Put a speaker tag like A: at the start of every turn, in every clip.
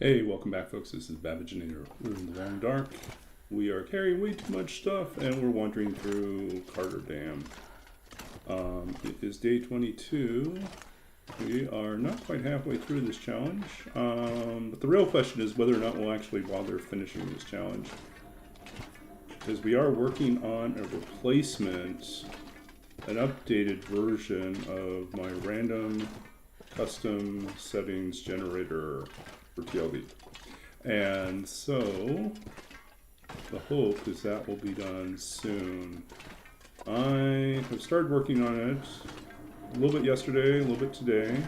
A: Hey, welcome back, folks. This is Babbage and we're in the long dark. We are carrying way too much stuff, and we're wandering through Carter Dam. It is day 22. We are not quite halfway through this challenge, but the real question is whether or not we'll actually bother finishing this challenge. Because we are working on a replacement, an updated version of my random custom settings generator for TLD. And so the hope is that will be done soon. I have started working on it a little bit yesterday, a little bit today,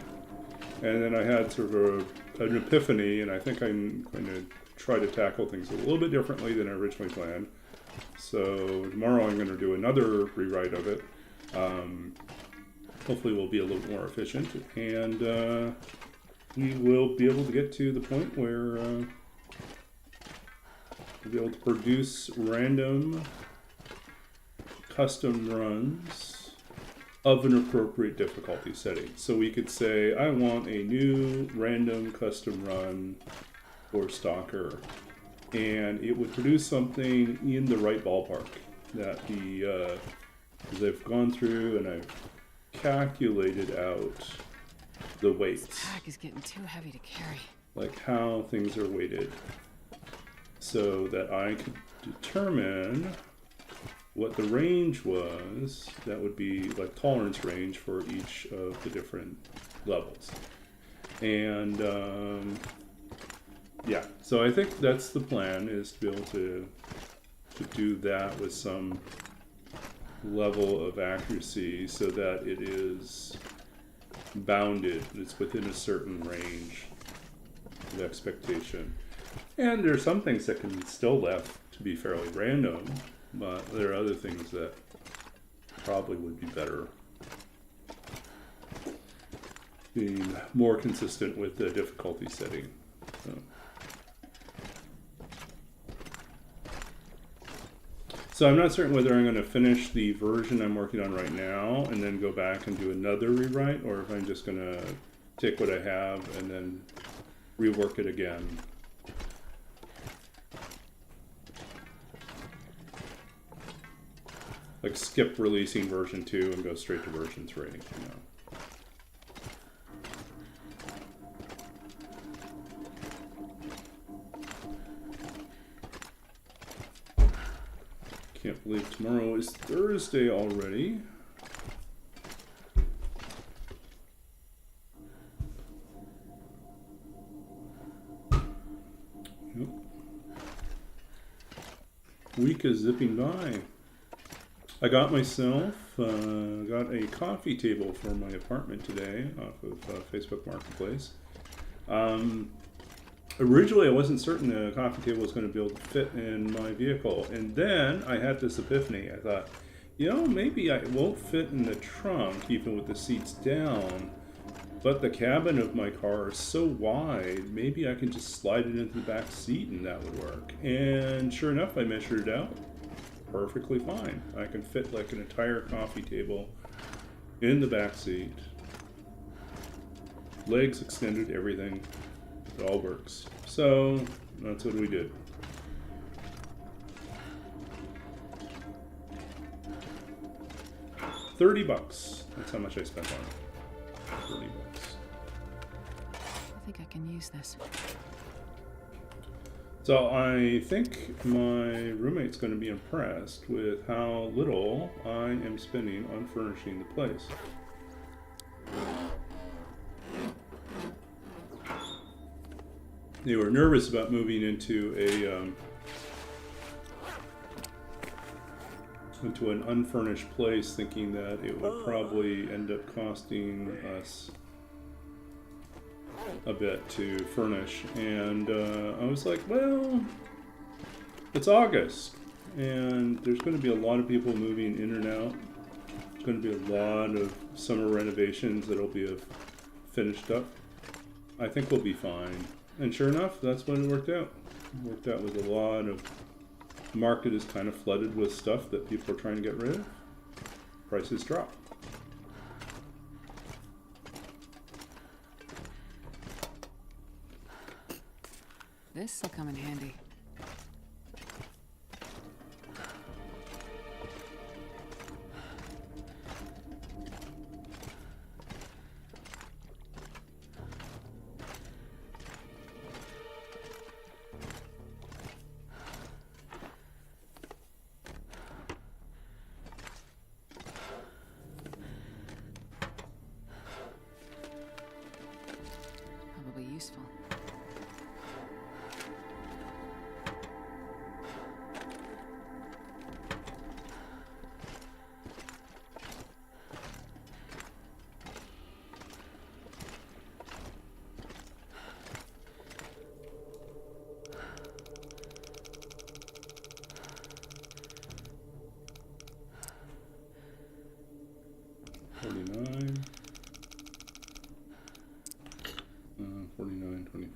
A: and then I had sort of an epiphany, and I think I'm going to try to tackle things a little bit differently than I originally planned. So tomorrow I'm going to do another rewrite of it. Hopefully we'll be a little more efficient, and we will be able to get to the point where we'll be able to produce random custom runs of an appropriate difficulty setting. So we could say, I want a new random custom run for Stalker, and it would produce something in the right ballpark. That as I've gone through and I've calculated out the weights.
B: This pack is getting too heavy to carry.
A: Like how things are weighted, so that I could determine what the range was. That would be like tolerance range for each of the different levels. And yeah, so I think that's the plan, is to be able to do that with some level of accuracy so that it is bounded, it's within a certain range of expectation. And there are some things that can still left to be fairly random, but there are other things that probably would be better being more consistent with the difficulty setting. So I'm not certain whether I'm going to finish the version I'm working on right now and then go back and do another rewrite, or if I'm just going to take what I have and then rework it again. Like skip releasing version 2 and go straight to version 3, you know. Can't believe tomorrow is Thursday already. Yep. Week is zipping by. I got myself got a coffee table for my apartment today off of Facebook Marketplace. Originally, I wasn't certain the coffee table was going to be able to fit in my vehicle. And then I had this epiphany. I thought, you know, maybe it won't fit in the trunk, even with the seats down. But the cabin of my car is so wide, maybe I can just slide it into the back seat and that would work. And sure enough, I measured it out. Perfectly fine. I can fit like an entire coffee table in the back seat. Legs extended, everything. It all works. So that's what we did. $30. That's how much I spent on it. $30.
B: I think I can use this.
A: So I think my roommate's going to be impressed with how little I am spending on furnishing the place. They were nervous about moving into an unfurnished place, thinking that it would probably end up costing us a bit to furnish. And I was like, well, it's August, and there's going to be a lot of people moving in and out. There's going to be a lot of summer renovations that'll be finished up. I think we'll be fine. And sure enough, that's when it worked out. It worked out with a lot of... The market is kind of flooded with stuff that people are trying to get rid of. Prices drop.
B: This'll come in handy. Probably useful.
A: $49. 49.25.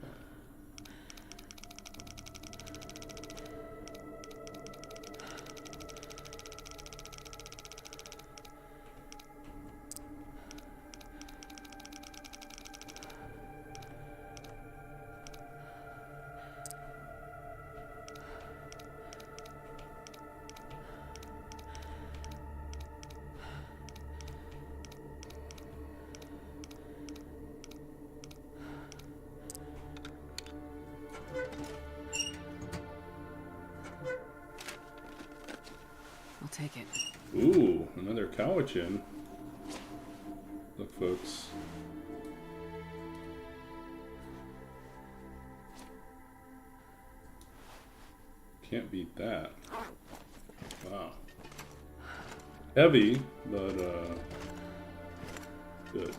B: I'll take it.
A: Ooh, another Cowichan. Look, folks. Can't beat that. Wow. Heavy, but good.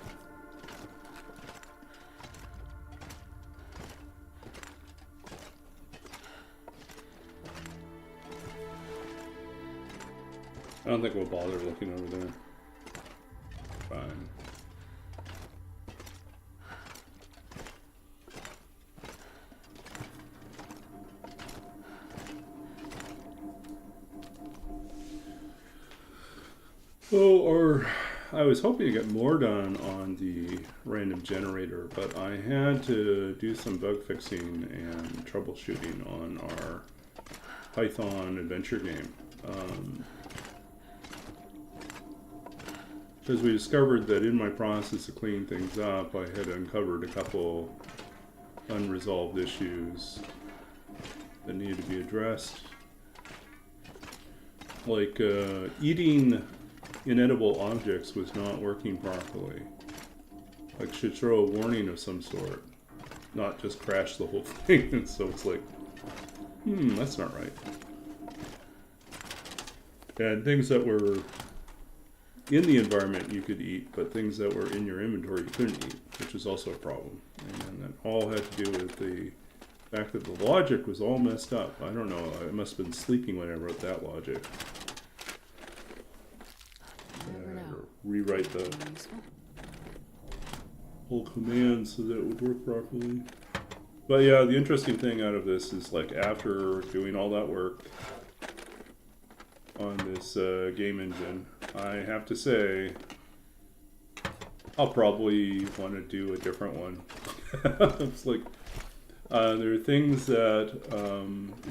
A: I don't think we'll bother looking over there. Fine. I was hoping to get more done on the random generator, but I had to do some bug fixing and troubleshooting on our Python adventure game. Because we discovered that in my process of cleaning things up, I had uncovered a couple unresolved issues that needed to be addressed. Like eating inedible objects was not working properly. Like, should throw a warning of some sort, not just crash the whole thing. And so it's like, that's not right. And things that were in the environment you could eat, but things that were in your inventory you couldn't eat, which is also a problem. And that all had to do with the fact that the logic was all messed up. I don't know, I must have been sleeping when I wrote that logic. Rewrite the whole command so that it would work properly. But yeah, the interesting thing out of this is, like, after doing all that work on this game engine, I have to say I'll probably want to do a different one. It's like there are things that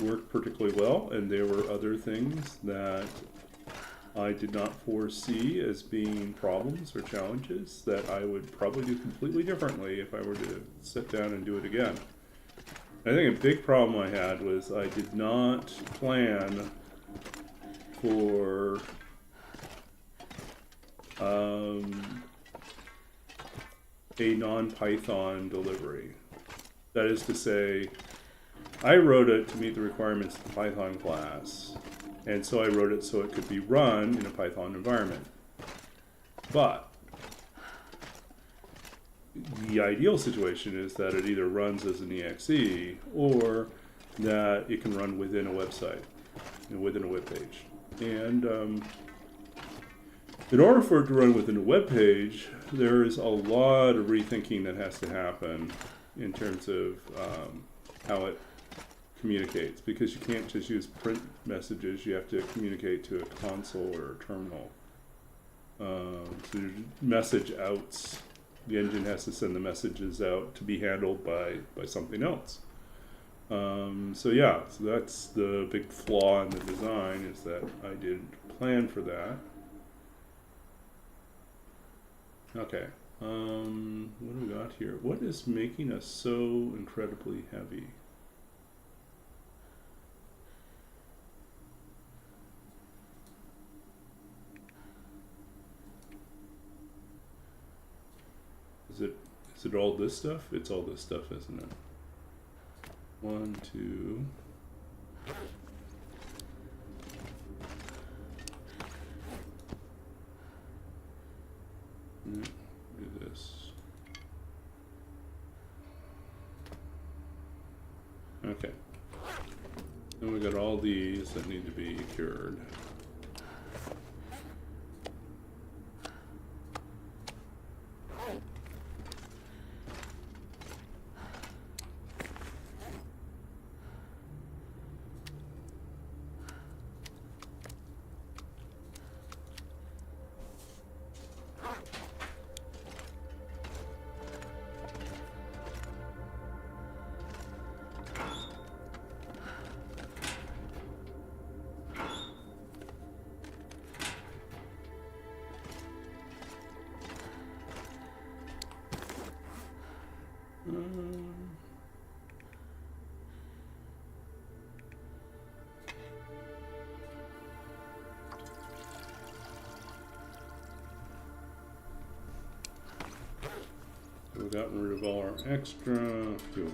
A: work particularly well, and there were other things that I did not foresee as being problems or challenges that I would probably do completely differently if I were to sit down and do it again. I think a big problem I had was I did not plan for a non-Python delivery. That is to say, I wrote it to meet the requirements of the Python class, and so I wrote it so it could be run in a Python environment. But the ideal situation is that it either runs as an exe or that it can run within a website, within a web page. And in order for it to run within a web page, there is a lot of rethinking that has to happen in terms of how it communicates, because you can't just use print messages. You have to communicate to a console or a terminal. So there's message outs. The engine has to send the messages out to be handled by something else. So yeah, so that's the big flaw in the design, is that I didn't plan for that. Okay, what do we got here? What is making us so incredibly heavy? Is it all this stuff? It's all this stuff, isn't it? 1, 2. Do this. Okay. Then we got all these that need to be cured. We've gotten rid of all our extra fuel.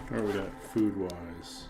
A: Where are we at food-wise?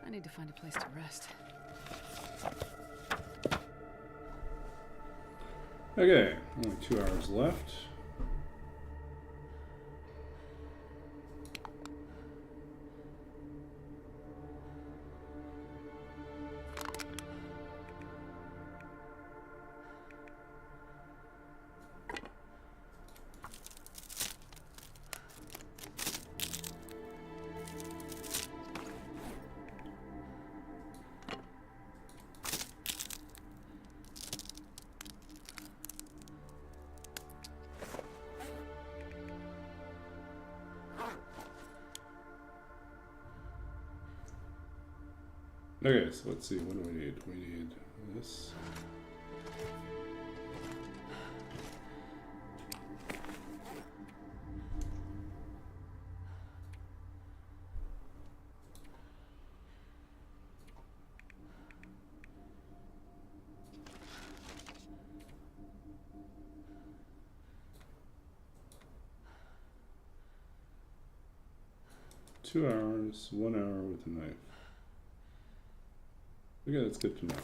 B: I need to find a place to rest.
A: Okay, only 2 hours left. Okay, so let's see, what do we need? We need this. Two hours, 1 hour with a knife. Okay, that's good to know.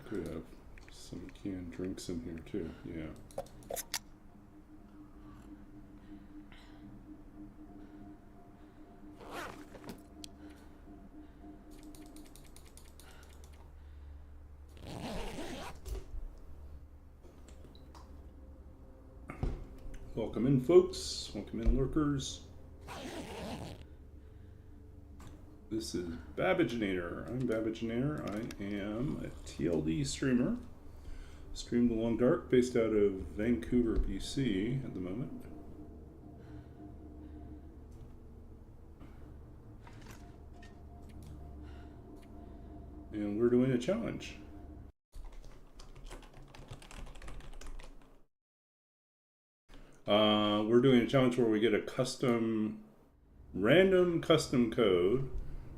A: Could have some canned drinks in here too, yeah. Welcome in, folks. Welcome in, lurkers. This is Babbaginator. I'm Babbaginator. I am a TLD streamer. Stream the Long Dark, based out of Vancouver, BC at the moment. And we're doing a challenge. We're doing a challenge where we get a random custom code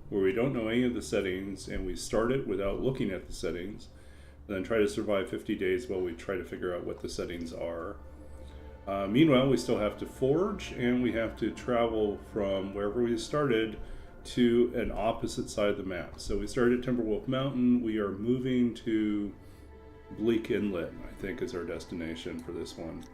A: where we don't know any of the settings and we start it without looking at the settings, and then try to survive 50 days while we try to figure out what the settings are. Meanwhile, we still have to forge and we have to travel from wherever we started to an opposite side of the map. So we started at Timberwolf Mountain. We are moving to Bleak Inlet, I think, is our destination for this one.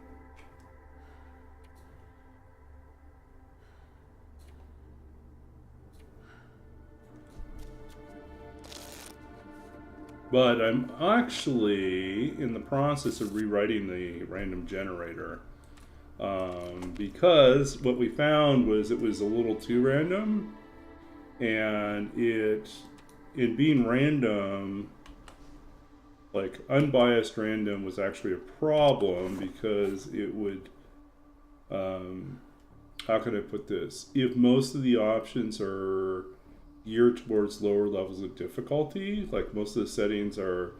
A: But I'm actually in the process of rewriting the random generator, because what we found was it was a little too random, and in being random, like unbiased random was actually a problem because it would, how can I put this? If most of the options are geared towards lower levels of difficulty, like most of the settings are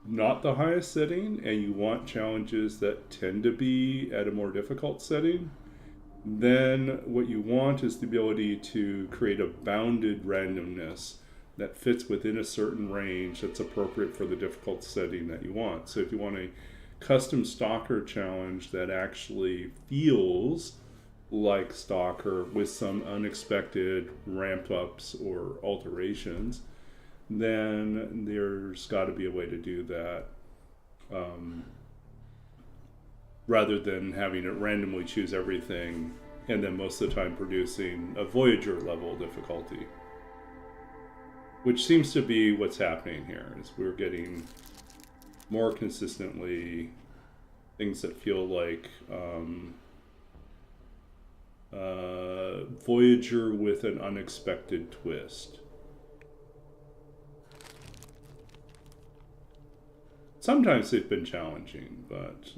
A: not the highest setting, and you want challenges that tend to be at a more difficult setting, then what you want is the ability to create a bounded randomness that fits within a certain range that's appropriate for the difficult setting that you want. So if you want a custom stalker challenge that actually feels like Stalker with some unexpected ramp ups or alterations, then there's got to be a way to do that, rather than having it randomly choose everything and then most of the time producing a Voyager level difficulty, which seems to be what's happening here. Is we're getting more consistently things that feel like Voyager with an unexpected twist. Sometimes they've been challenging, but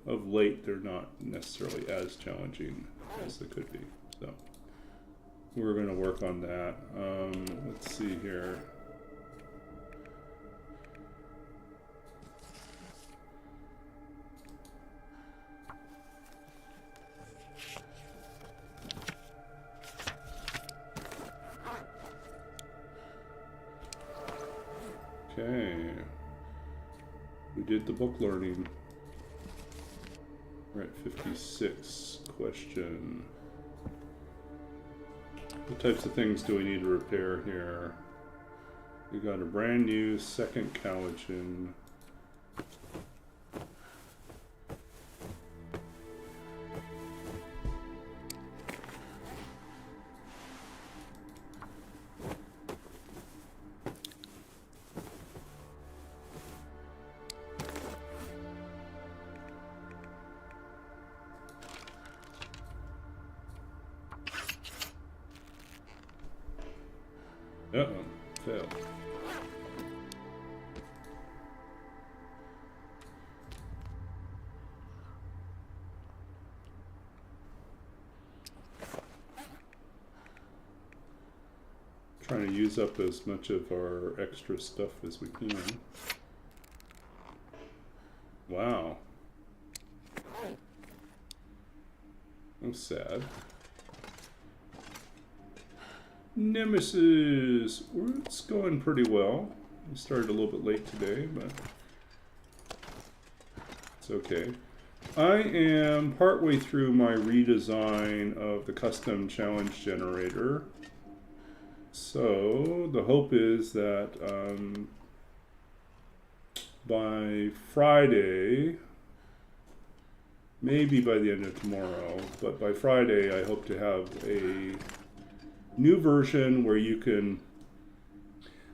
A: of late they're not necessarily as challenging as they could be. So we're going to work on that. Let's see here. Okay, we did the book learning. We're at 56. Question: what types of things do we need to repair here? We got a brand new second calogen. Uh-oh, failed. Trying to use up as much of our extra stuff as we can. Wow. I'm sad. Nemesis! It's going pretty well. We started a little bit late today, but it's okay. I am partway through my redesign of the custom challenge generator. So the hope is that by Friday, maybe by the end of tomorrow, but by Friday I hope to have a new version where you can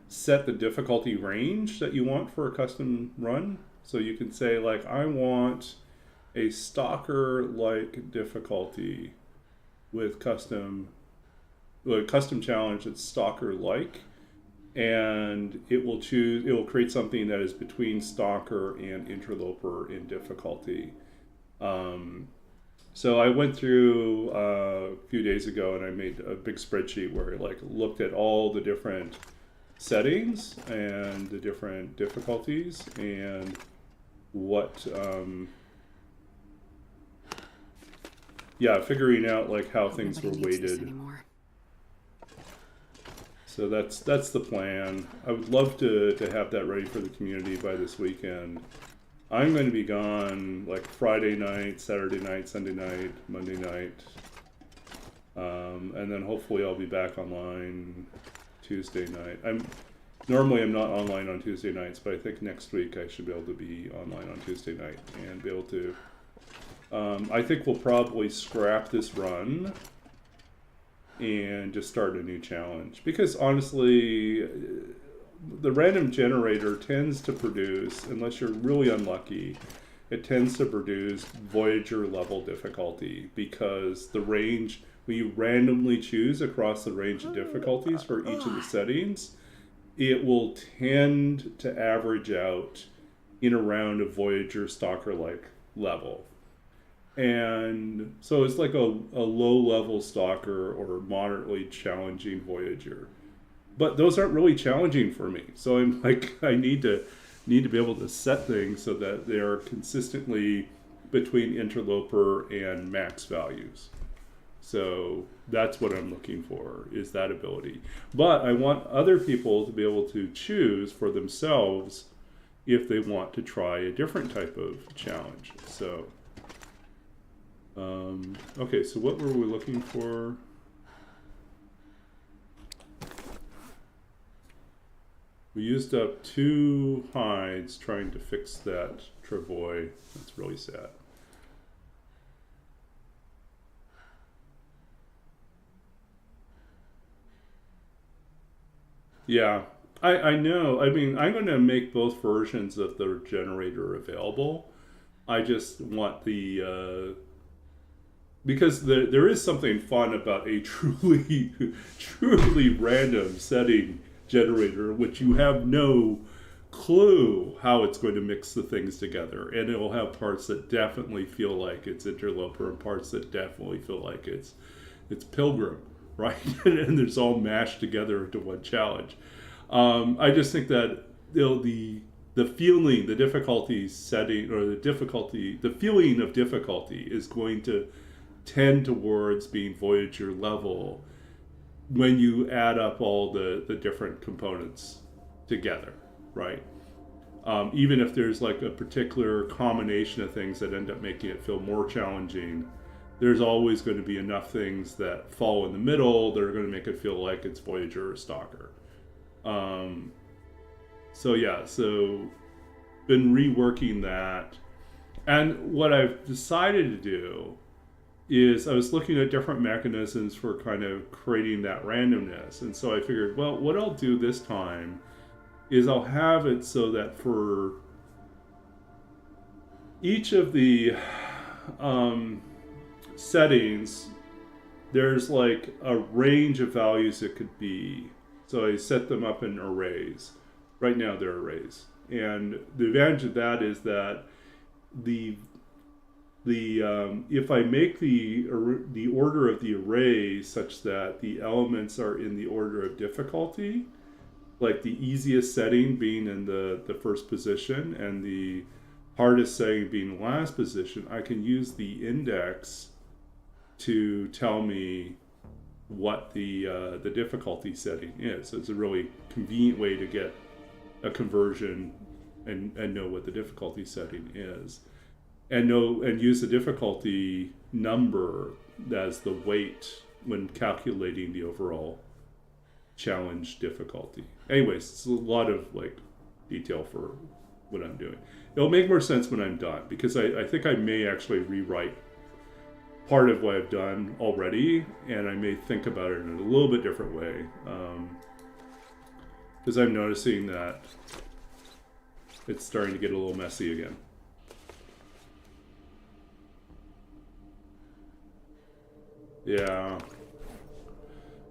A: set the difficulty range that you want for a custom run. So you can say, like, I want a stalker-like difficulty with custom challenge that's stalker-like, and it will create something that is between stalker and interloper in difficulty. So I went through a few days ago and I made a big spreadsheet where I looked at all the different settings and the different difficulties and what figuring out how things were weighted. So that's the plan. I would love to have that ready for the community by this weekend. I'm going to be gone Friday night, Saturday night, Sunday night, Monday night, and then hopefully I'll be back online Tuesday night. I'm not online on Tuesday nights, but I think next week I should be able to be online on Tuesday night and be able to. I think we'll probably scrap this run and just start a new challenge, because honestly, the random generator tends to produce, unless you're really unlucky, it tends to produce Voyager level difficulty, because the range, when you randomly choose across the range of difficulties for each of the settings, it will tend to average out in around a Voyager stalker-like level. And so it's like a low-level stalker or moderately challenging Voyager. But those aren't really challenging for me. So I'm I need to be able to set things so that they are consistently between interloper and max values. So that's what I'm looking for, is that ability. But I want other people to be able to choose for themselves if they want to try a different type of challenge. So, okay, so what were we looking for? We used up 2 hides trying to fix that travois. That's really sad. Yeah, I know. I mean, I'm going to make both versions of the generator available. I just want the... because there is something fun about a truly random setting generator, which you have no clue how it's going to mix the things together, and it'll have parts that definitely feel like it's interloper and parts that definitely feel like it's pilgrim, right? And it's all mashed together into one challenge. I just think that the feeling, the difficulty setting, or the feeling of difficulty is going to tend towards being Voyager level when you add up all the different components together, right? Even if there's a particular combination of things that end up making it feel more challenging, there's always going to be enough things that fall in the middle that are going to make it feel like it's Voyager or Stalker. So been reworking that. And what I've decided to do is I was looking at different mechanisms for kind of creating that randomness. And so I figured, well, what I'll do this time is I'll have it so that for each of the settings, there's a range of values it could be. So I set them up in arrays. Right now they're arrays. And the advantage of that is that if I make the order of the array such that the elements are in the order of difficulty, like the easiest setting being in the first position and the hardest setting being the last position, I can use the index to tell me what the difficulty setting is. So it's a really convenient way to get a conversion and know what the difficulty setting is. And use the difficulty number as the weight when calculating the overall challenge difficulty. Anyways, it's a lot of detail for what I'm doing. It'll make more sense when I'm done, because I think I may actually rewrite part of what I've done already, and I may think about it in a little bit different way. Because I'm noticing that it's starting to get a little messy again. Yeah.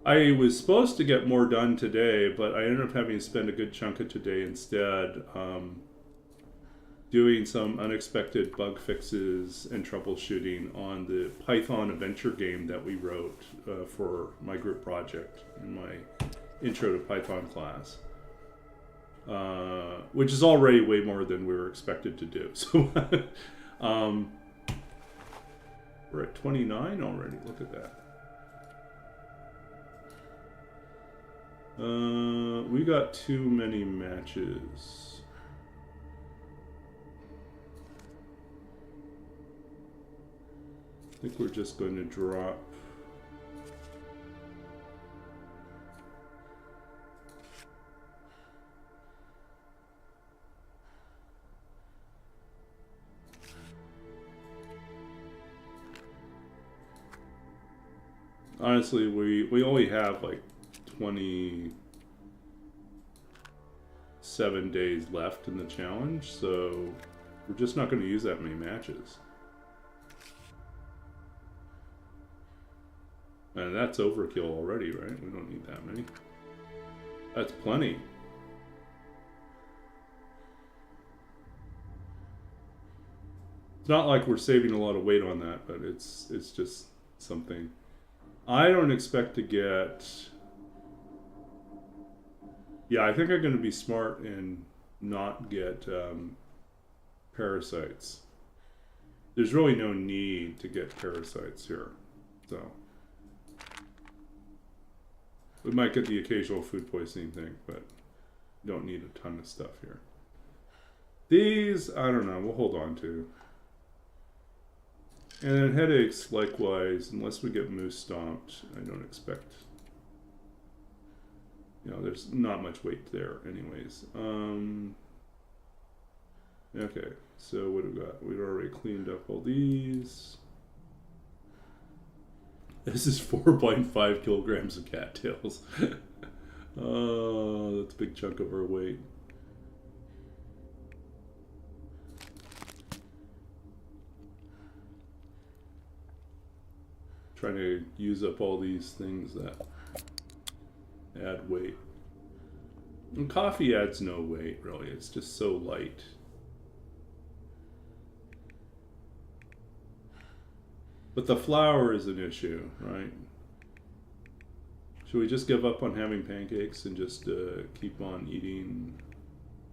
A: I was supposed to get more done today, but I ended up having to spend a good chunk of today instead doing some unexpected bug fixes and troubleshooting on the Python adventure game that we wrote for my group project in my Intro to Python class. Which is already way more than we were expected to do. So we're at 29 already. Look at that. We got too many matches. I think we're just going to drop. Honestly, we only have like 27 days left in the challenge, so we're just not going to use that many matches. And that's overkill already, right? We don't need that many. That's plenty. It's not like we're saving a lot of weight on that, but it's just something. I don't expect to get... Yeah, I think I'm going to be smart and not get parasites. There's really no need to get parasites here. So we might get the occasional food poisoning thing, but don't need a ton of stuff here. These, I don't know, we'll hold on to. And then headaches, likewise, unless we get moose stomped, I don't expect... You know, there's not much weight there anyways. Okay, so what do we got? We've already cleaned up all these. This is 4.5 kilograms of cattails. Oh, that's a big chunk of our weight. Trying to use up all these things that add weight. And coffee adds no weight, really. It's just so light. But the flour is an issue, right? Should we just give up on having pancakes and just keep on eating?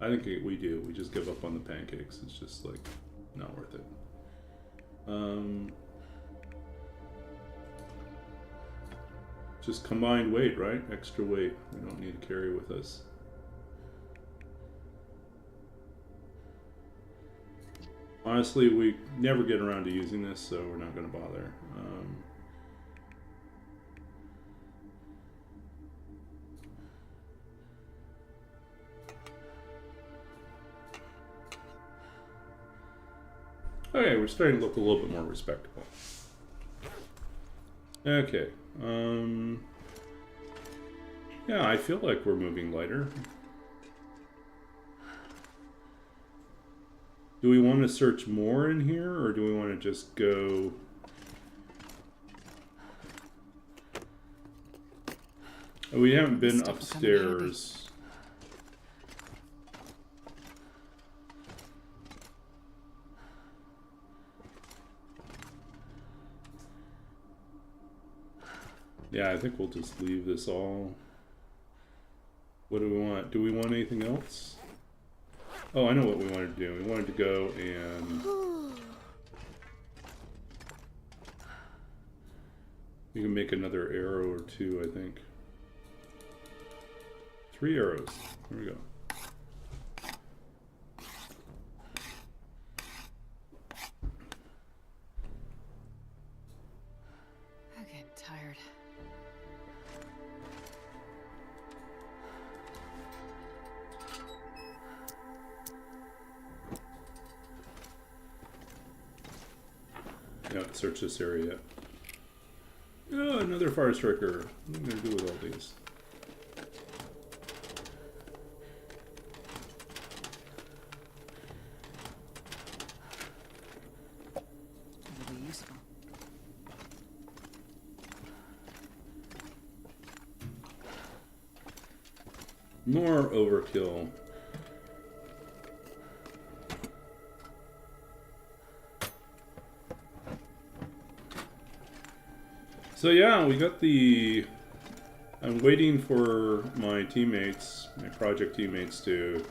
A: I think we do. We just give up on the pancakes. It's just like not worth it. Just combined weight, right? Extra weight. We don't need to carry with us. Honestly, we never get around to using this, so we're not going to bother. Okay, we're starting to look a little bit more respectable. Okay. Yeah, I feel like we're moving lighter. Do we want to search more in here, or do we want to just go... We haven't been upstairs. Yeah, I think we'll just leave this all. What do we want? Do we want anything else? Oh, I know what we wanted to do. We wanted to go and... We can make another arrow or two, I think. 3 arrows. There we go.
B: I'm getting tired.
A: not searched this area yet. Oh, another fire striker. What am I going to do with all these?
B: It'll be useful.
A: More overkill. So yeah, we got the... I'm waiting for my teammates, my project teammates, to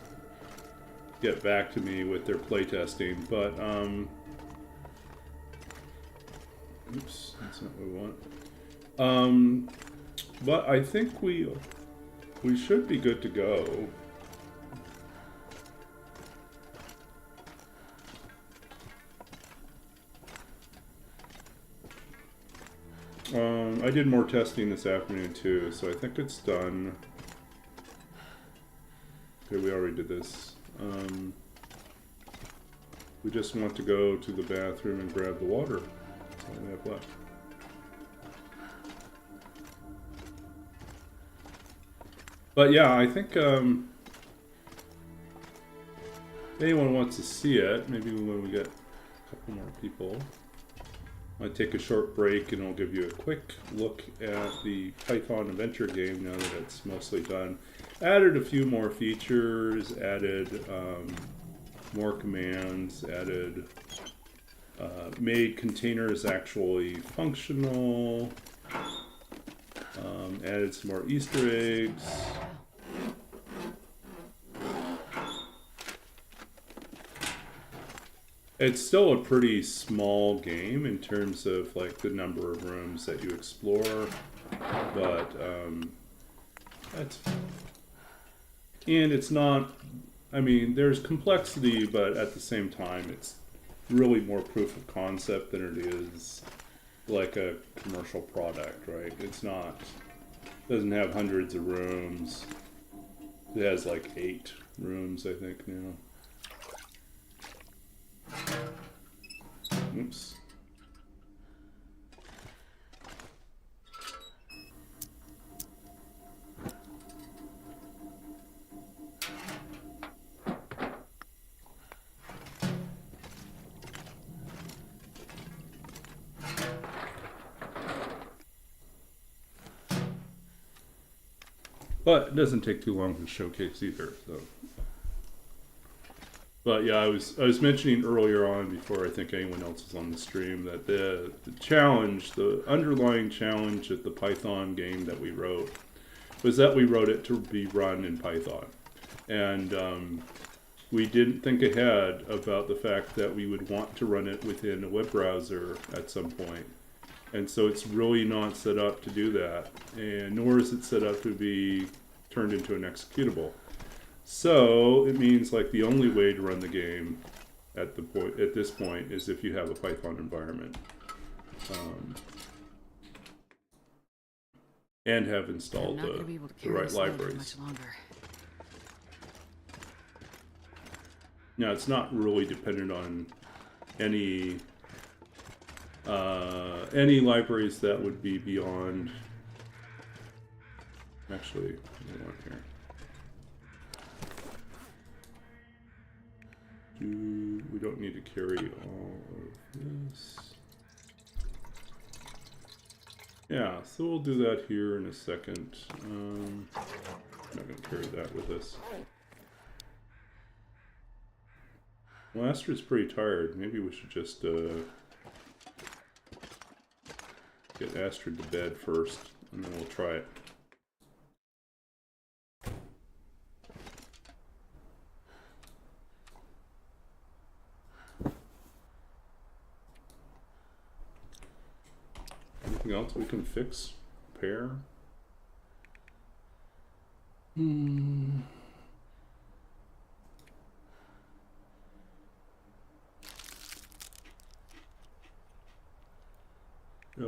A: get back to me with their playtesting, but oops, that's not what we want. But I think we should be good to go. I did more testing this afternoon too, so I think it's done. Okay, we already did this. We just want to go to the bathroom and grab the water. That's all we have left. But yeah, I think if anyone wants to see it, maybe when we get a couple more people. I'll take a short break and I'll give you a quick look at the Python adventure game now that it's mostly done. Added a few more features, added more commands, added made containers actually functional, added some more Easter eggs. It's still a pretty small game in terms of like the number of rooms that you explore, but that's, and it's not, I mean, there's complexity, but at the same time it's really more proof of concept than it is like a commercial product, right? It's not, doesn't have hundreds of rooms. It has like 8 rooms, I think, now. Oops. But it doesn't take too long to showcase either, so. But yeah, I was mentioning earlier on, before I think anyone else was on the stream, that the challenge, the underlying challenge at the Python game that we wrote, was that we wrote it to be run in Python. And we didn't think ahead about the fact that we would want to run it within a web browser at some point. And so it's really not set up to do that, and nor is it set up to be turned into an executable. So it means like the only way to run the game at this point is if you have a Python environment and have installed the right libraries. Now it's not really dependent on any libraries that would be beyond. Actually, hold on here. We don't need to carry all of this. Yeah, so we'll do that here in a second. I'm not going to carry that with us. Well, Astrid's pretty tired. Maybe we should just get Astrid to bed first, and then we'll try it. Anything else we can fix? Repair? No,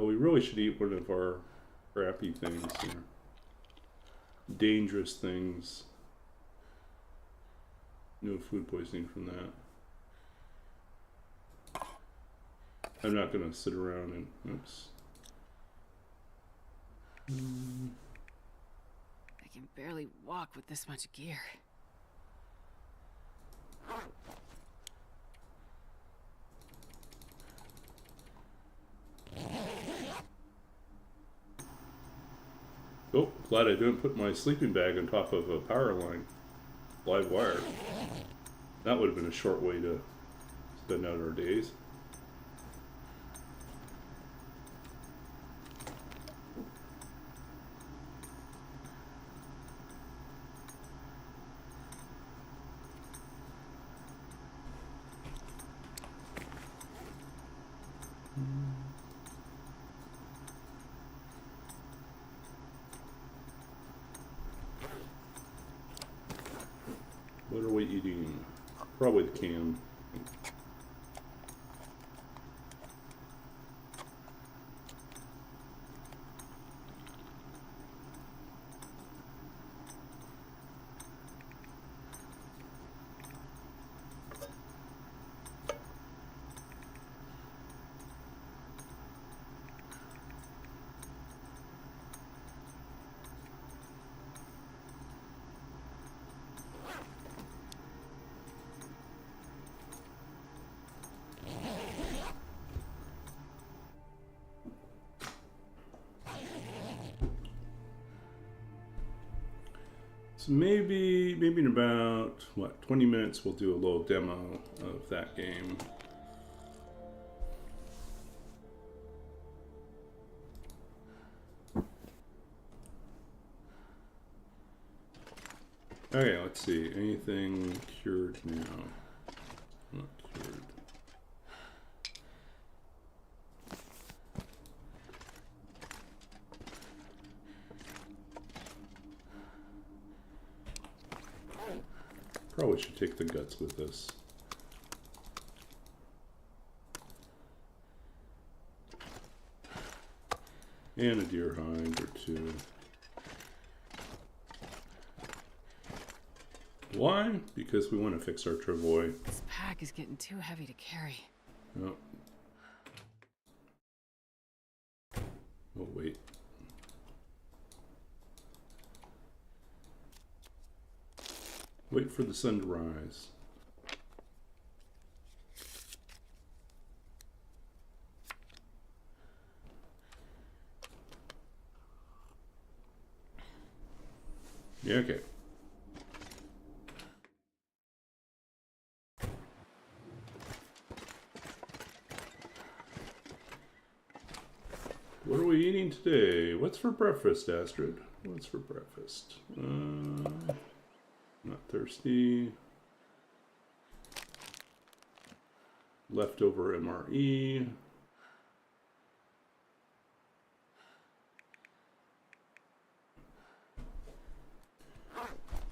A: we really should eat one of our crappy things here. Dangerous things. No food poisoning from that. I'm not gonna sit around and oops.
B: I can barely walk with this much gear.
A: Oh, glad I didn't put my sleeping bag on top of a power line. Live wire. That would have been a short way to spend out our days. What are we eating? Probably the can. So maybe in about, what, 20 minutes we'll do a little demo of that game. Okay, let's see. Anything cured now? Not cured. Probably should take the guts with us. And a deer hide or two. Why? Because we want to fix our travois.
B: This pack is getting too heavy to carry.
A: Oh. Oh, wait. Wait for the sun to rise. Yeah, okay. What are we eating today? What's for breakfast, Astrid? What's for breakfast? Not thirsty. Leftover MRE.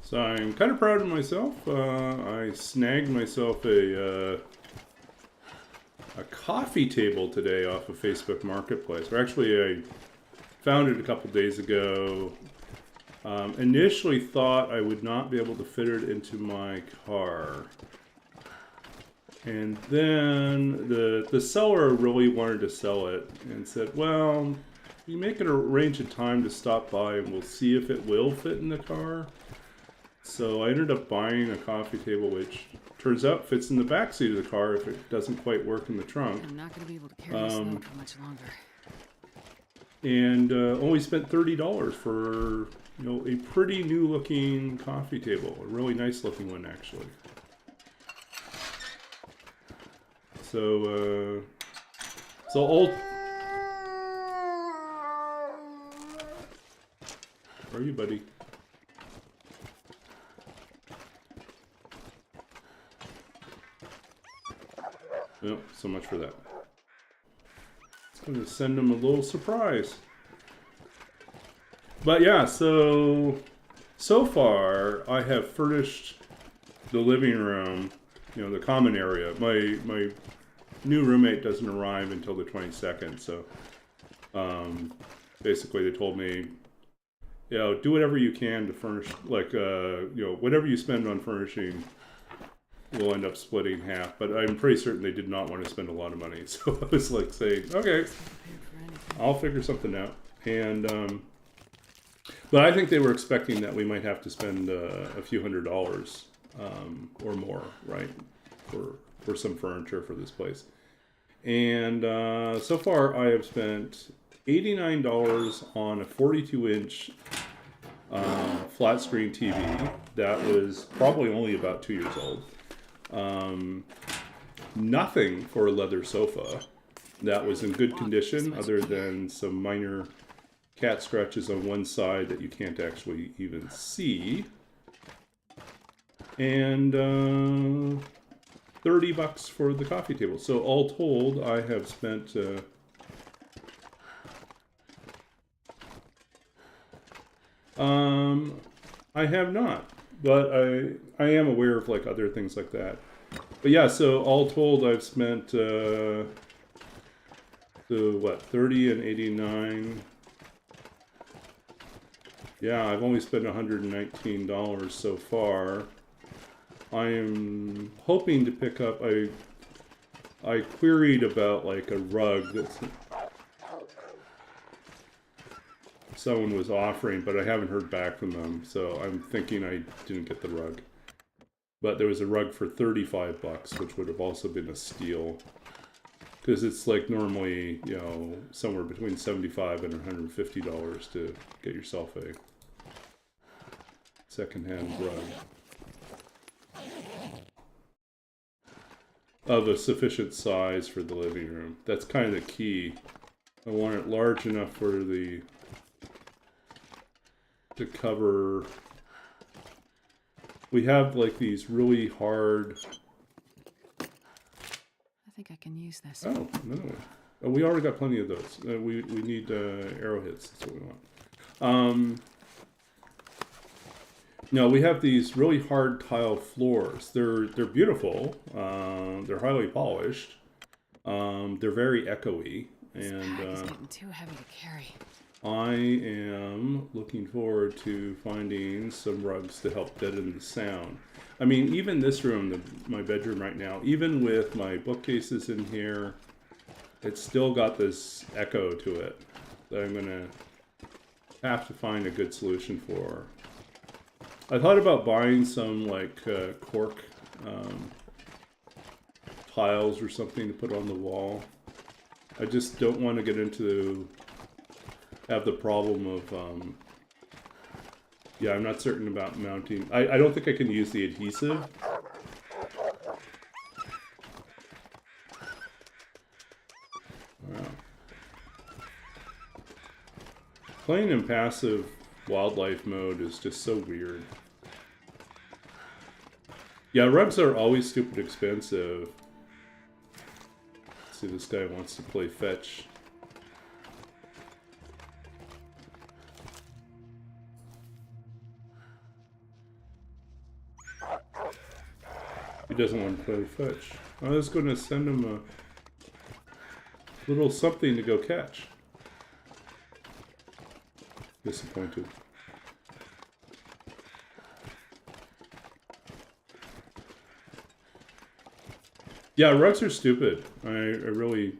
A: So I'm kind of proud of myself. I snagged myself a coffee table today off of Facebook Marketplace. Or actually, I found it a couple days ago. Initially thought I would not be able to fit it into my car. And then the seller really wanted to sell it and said, well, you make it a range of time to stop by and we'll see if it will fit in the car. So I ended up buying a coffee table, which turns out fits in the back seat of the car if it doesn't quite work in the trunk.
B: I'm not going to be able to carry this load for much longer.
A: And only spent $30 for, you know, a pretty new looking coffee table. A really nice looking one, actually. So old. Where are you, buddy? Oh, so much for that. It's going to send them a little surprise. But yeah, so far I have furnished the living room, you know, the common area. My new roommate doesn't arrive until the 22nd, so basically they told me, you know, do whatever you can to furnish, like, you know, whatever you spend on furnishing we'll end up splitting half. But I'm pretty certain they did not want to spend a lot of money. So I was like saying, okay, I'll figure something out. And but I think they were expecting that we might have to spend a few $100s or more, right, for some furniture for this place. And so far, I have spent $89 on a 42-inch flat screen TV that was probably only about 2 years old. Nothing for a leather sofa that was in good condition, other than some minor cat scratches on one side that you can't actually even see. And $30 for the coffee table. So all told, I have spent I have not, but I am aware of like other things like that. But yeah, so all told, I've spent so what, 30 and 89. Yeah, I've only spent $119 so far. I am hoping to pick up. I queried about like a rug that someone was offering, but I haven't heard back from them. So I'm thinking I didn't get the rug. But there was a rug for $35, which would have also been a steal. Because it's like normally, you know, somewhere between $75 and $150 to get yourself a secondhand rug of a sufficient size for the living room. That's kind of the key. I want it large enough for the to cover. We have like these really hard.
B: I think I can use this.
A: Oh no! Oh, we already got plenty of those. We need arrowheads. That's what we want. No, we have these really hard tile floors. They're beautiful. They're highly polished. They're very echoey,
B: This
A: and
B: pack is getting too heavy to carry.
A: I am looking forward to finding some rugs to help deaden the sound. I mean, even this room, my bedroom right now, even with my bookcases in here, it's still got this echo to it that I'm going to have to find a good solution for. I thought about buying some like cork tiles or something to put on the wall. I just don't want to get into have the problem of yeah, I'm not certain about mounting. I don't think I can use the adhesive. Wow. Playing in passive wildlife mode is just so weird. Yeah, rugs are always stupid expensive. Let's see, this guy wants to play fetch. He doesn't want to play fetch. I was going to send him a little something to go catch. Disappointed. Yeah, rugs are stupid. I really...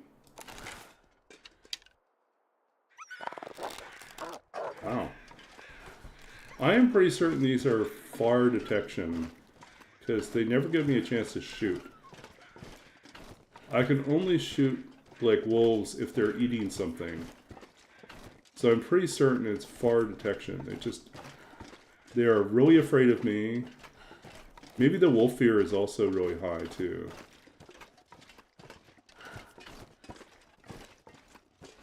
A: Wow. I am pretty certain these are fire detection, because they never give me a chance to shoot. I can only shoot, like, wolves if they're eating something. So I'm pretty certain it's fire detection. They are really afraid of me. Maybe the wolf fear is also really high, too.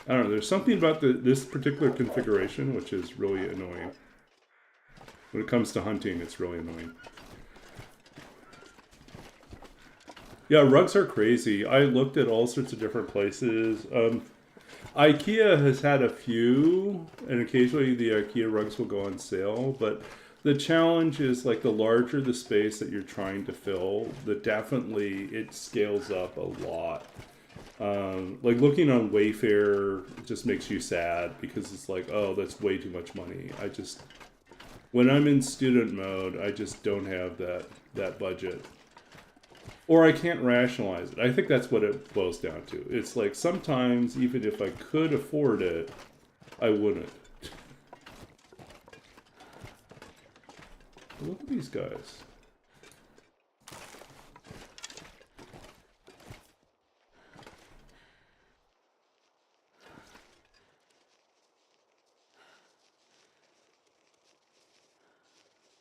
A: I don't know, there's something about this particular configuration which is really annoying. When it comes to hunting, it's really annoying. Yeah, rugs are crazy. I looked at all sorts of different places. IKEA has had a few, and occasionally the IKEA rugs will go on sale, but the challenge is like the larger the space that you're trying to fill, definitely it scales up a lot. Like looking on Wayfair just makes you sad because it's like, oh, that's way too much money. When I'm in student mode, I just don't have that budget. Or I can't rationalize it. I think that's what it boils down to. It's like sometimes, even if I could afford it, I wouldn't. Look at these guys.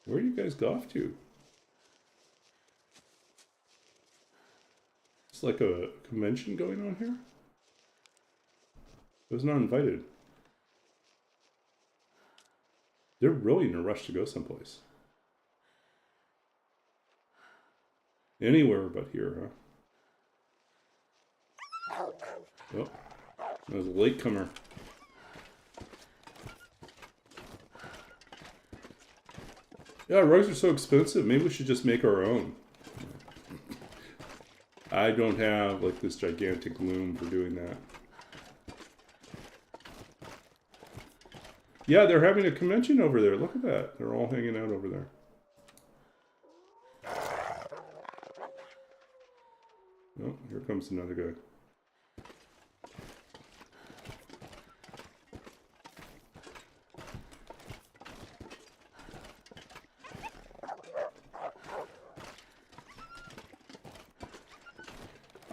A: Where do you guys go off to? It's like a convention going on here? I was not invited. They're really in a rush to go someplace. Anywhere but here, huh? Oh, there's a latecomer. Yeah, rugs are so expensive. Maybe we should just make our own. I don't have like this gigantic loom for doing that. Yeah, they're having a convention over there. Look at that. They're all hanging out over there. Oh, here comes another guy.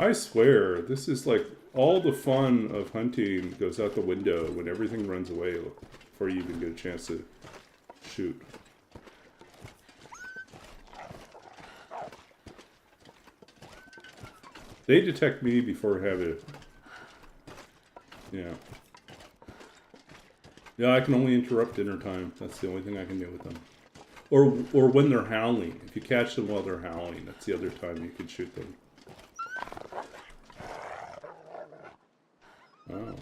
A: I swear, this is like all the fun of hunting goes out the window when everything runs away before you even get a chance to shoot. They detect me before I have it. Yeah. Yeah, I can only interrupt dinner time. That's the only thing I can do with them. Or when they're howling. If you catch them while they're howling, that's the other time you can shoot them. Oh.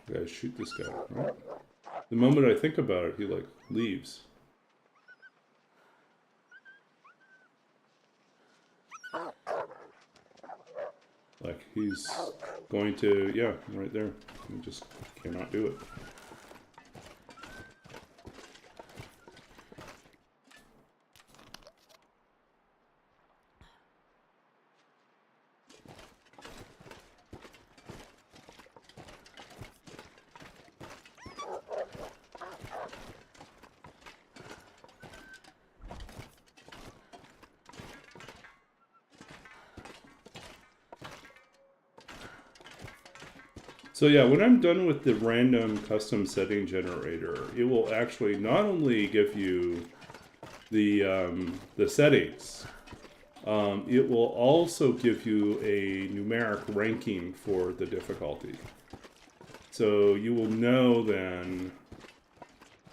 A: I gotta shoot this guy, right? The moment I think about it, he like leaves. Like he's going to, yeah, right there. He just cannot do it. So yeah, when I'm done with the random custom setting generator, it will actually not only give you the settings, it will also give you a numeric ranking for the difficulty. So you will know then,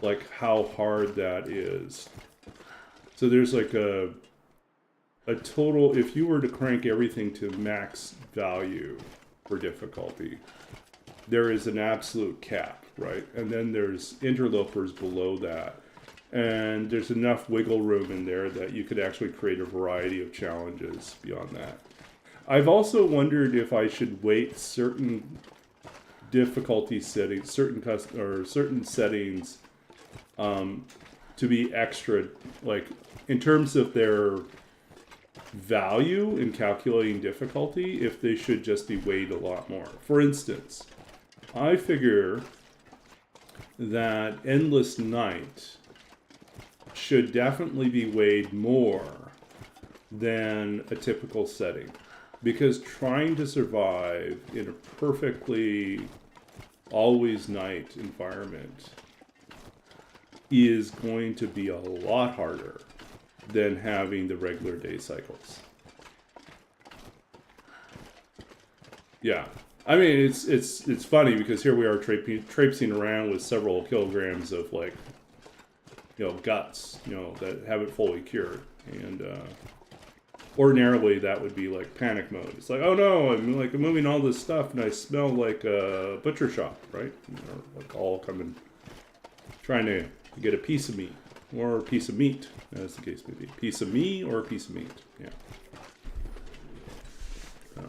A: like how hard that is. So there's like a total, if you were to crank everything to max value for difficulty, there is an absolute cap, right? And then there's interlopers below that. And there's enough wiggle room in there that you could actually create a variety of challenges beyond that. I've also wondered if I should weight certain difficulty settings, certain settings to be extra, like in terms of their value in calculating difficulty, if they should just be weighed a lot more. For instance, I figure that Endless Night should definitely be weighed more than a typical setting, because trying to survive in a perfectly always night environment is going to be a lot harder than having the regular day cycles. Yeah. I mean, it's funny because here we are traipsing around with several kilograms of like, you know, guts, you know, that haven't fully cured, and ordinarily that would be like panic mode. It's like, oh no, I'm moving all this stuff and I smell like a butcher shop, right? Or like all coming, trying to get a piece of me. Or a piece of meat, as the case may be. Piece of me or a piece of meat, yeah. Oh.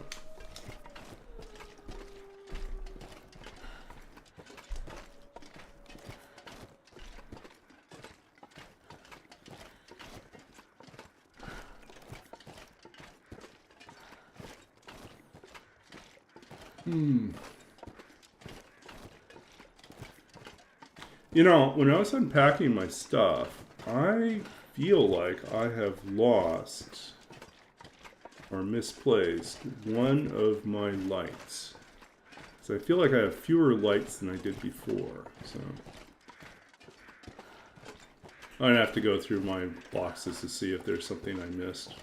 A: You know, when I was unpacking my stuff, I feel like I have lost or misplaced one of my lights. So I feel like I have fewer lights than I did before. So I'd have to go through my boxes to see if there's something I missed.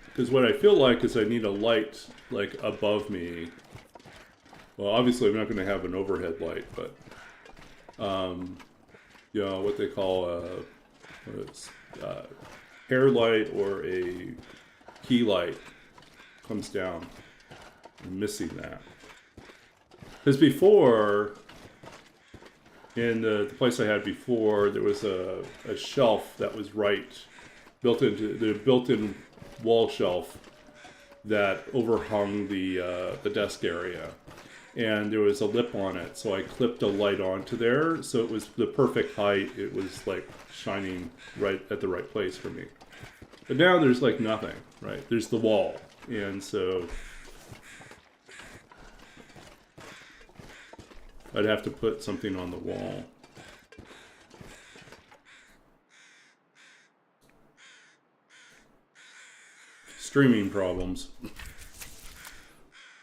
A: Because what I feel like is I need a light like above me. Well, obviously I'm not going to have an overhead light, but you know what they call a hair light or a key light comes down. I'm missing that. Because before, in the place I had before, there was a shelf that was built into the built-in wall shelf that overhung the desk area. And there was a lip on it, so I clipped a light onto there, so it was the perfect height. It was like shining right at the right place for me. But now there's like nothing, right? There's the wall, and so I'd have to put something on the wall. Streaming problems.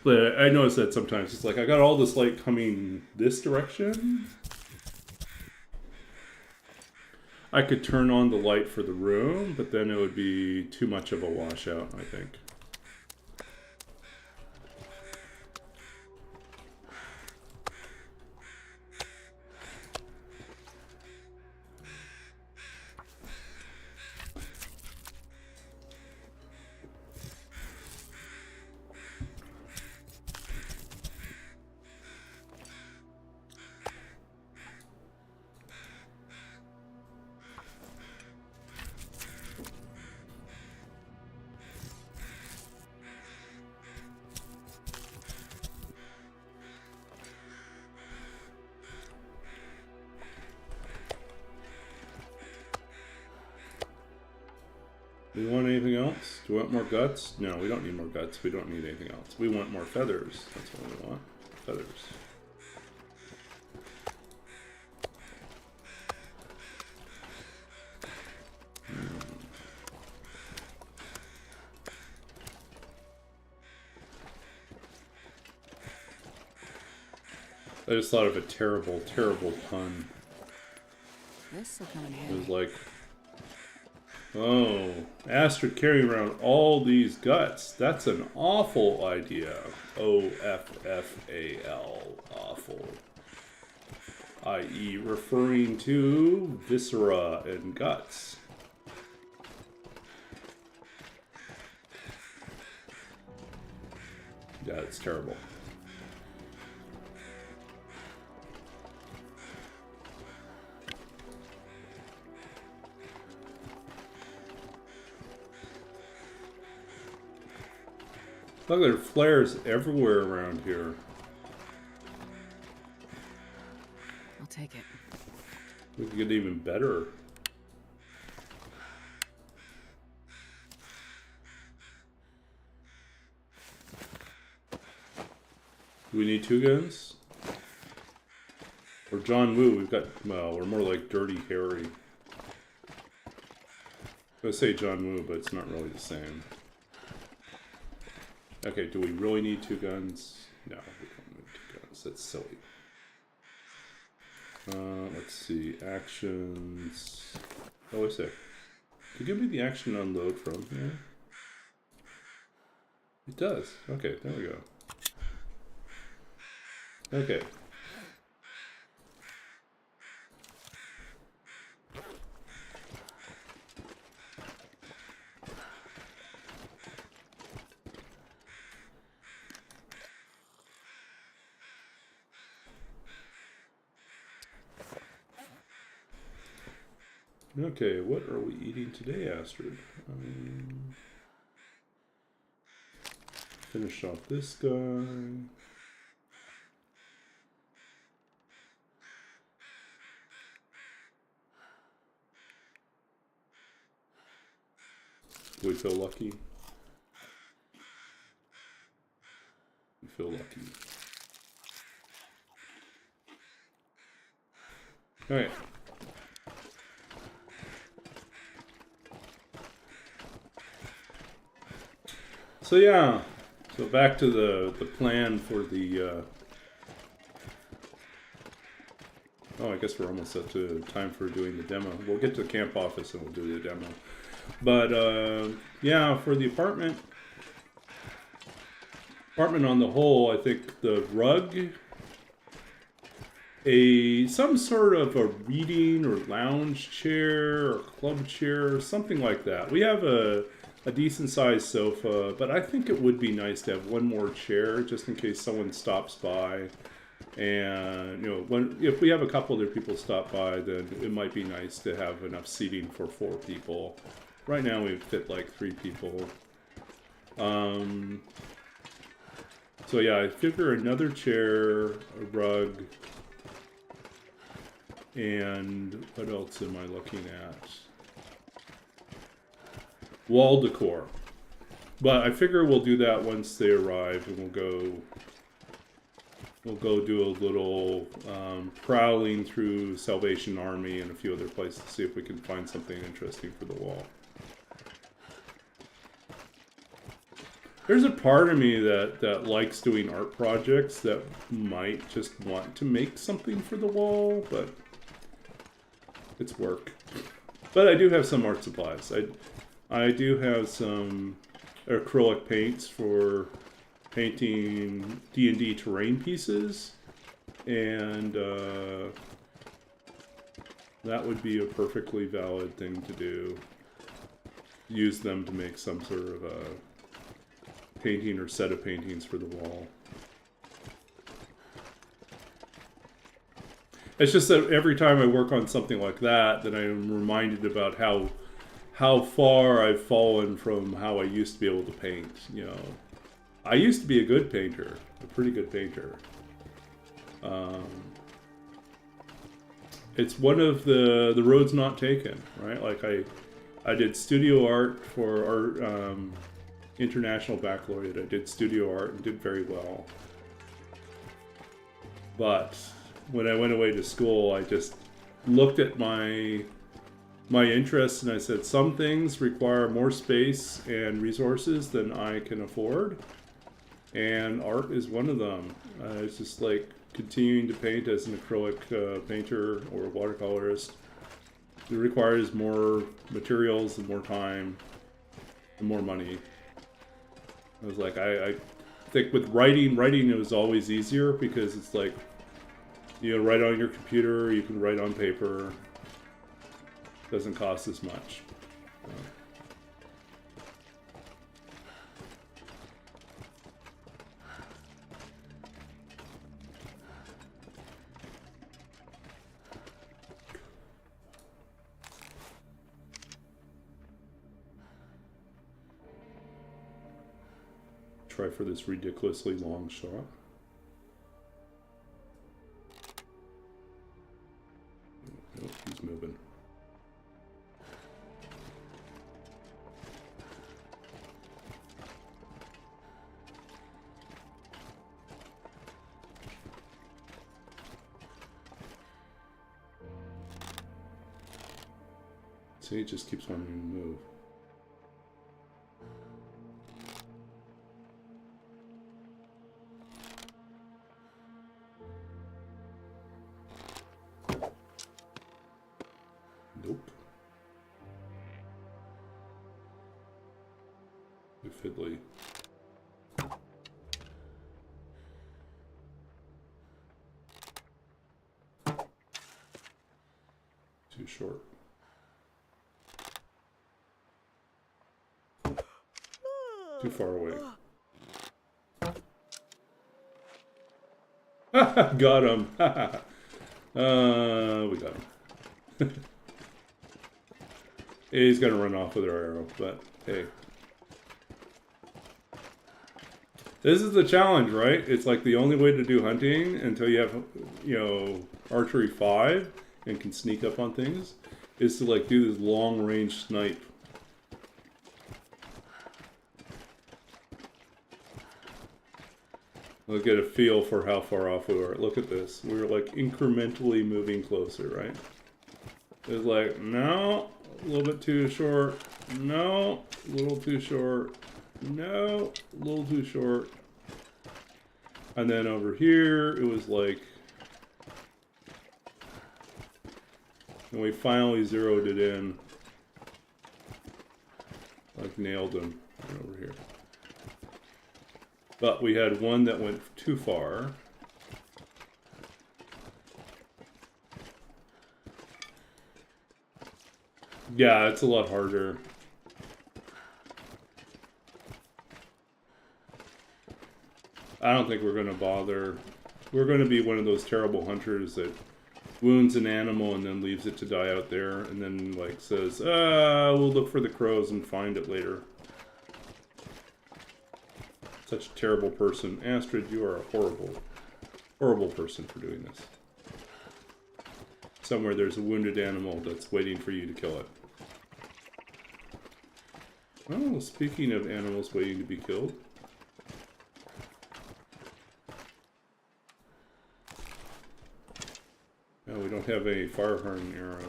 A: But I notice that sometimes it's like, I got all this light coming this direction. I could turn on the light for the room, but then it would be too much of a washout, I think. Do we want anything else? Do we want more guts? No, we don't need more guts. We don't need anything else. We want more feathers. That's what we want. Feathers. I just thought of a terrible, terrible pun.
B: This will come in
A: It
B: handy.
A: was like, oh, Astrid carrying around all these guts. That's an awful idea. O-F-F-A-L. Awful. I.e. referring to viscera and guts. Yeah, it's terrible. Look, there are flares everywhere around here.
B: I'll take it.
A: We could get even better. Do we need two guns? Or John Woo, we've got, well, we're more like Dirty Harry. I was gonna say John Woo, but it's not really the same. Okay, do we really need two guns? No, we don't need two guns. That's silly. Let's see. Actions. Oh, wait a sec. Could you give me the action unload from here? It does. Okay, there we go. Okay. Okay, what are we eating today, Astrid? Finish off this guy. Do we feel lucky? We feel lucky. Alright. So yeah, so back to the plan for the, oh, I guess we're almost up to time for doing the demo. We'll get to the camp office and we'll do the demo. But yeah, for the apartment on the whole, I think the rug, some sort of a reading or lounge chair or club chair or something like that. We have a decent sized sofa, but I think it would be nice to have one more chair just in case someone stops by. And you know, if we have a couple other people stop by, then it might be nice to have enough seating for 4 people. Right now we fit like 3 people. So yeah, I figure another chair, a rug, and what else am I looking at? Wall decor. But I figure we'll do that once they arrive, and we'll go do a little prowling through Salvation Army and a few other places to see if we can find something interesting for the wall. There's a part of me that likes doing art projects that might just want to make something for the wall, but it's work. But I do have some art supplies. I do have some acrylic paints for painting D&D terrain pieces, and that would be a perfectly valid thing to do. Use them to make some sort of a painting or set of paintings for the wall. It's just that every time I work on something like that, then I am reminded about how far I've fallen from how I used to be able to paint. You know, I used to be a good painter, a pretty good painter. It's one of the roads not taken, right? Like I did studio art for our international baccalaureate. I did studio art and did very well. But when I went away to school, I just looked at my interests and I said, some things require more space and resources than I can afford, and art is one of them. It's just like continuing to paint as an acrylic painter or watercolorist. It requires more materials and more time and more money. I was like, I think with writing it was always easier because it's like, you know, write on your computer, you can write on paper. Doesn't cost as much. Try for this ridiculously long shot. Nope, he's moving. See, it just keeps wanting to move. Nope. Too fiddly. Too short. Too far away. Got him. We got him. He's gonna run off with our arrow, but hey. This is the challenge, right? It's like the only way to do hunting until you have, you know, archery 5 and can sneak up on things, is to like do this long range snipe. We'll get a feel for how far off we were. Look at this. We were like incrementally moving closer, right? It was like, no, a little bit too short. No, a little too short. No, a little too short. And then over here, it was like... And we finally zeroed it in. Like nailed him right over here. But we had one that went too far. Yeah, it's a lot harder. I don't think we're going to bother. We're going to be one of those terrible hunters that wounds an animal and then leaves it to die out there and then like says, we'll look for the crows and find it later. Such a terrible person. Astrid, you are a horrible, horrible person for doing this. Somewhere there's a wounded animal that's waiting for you to kill it. Oh, speaking of animals waiting to be killed. No, we don't have any fire hardened arrows.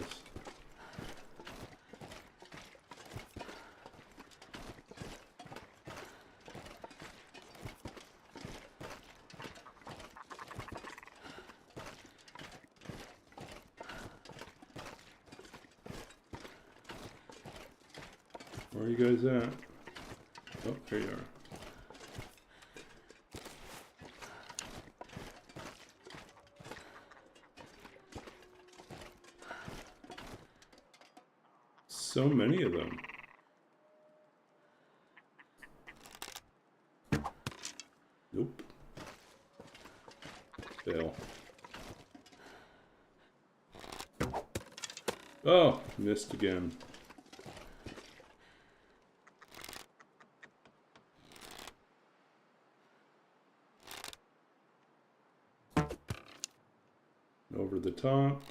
A: Where are you guys at? Oh, there you are. So many of them. Nope. Fail. Oh, missed again. Over the top.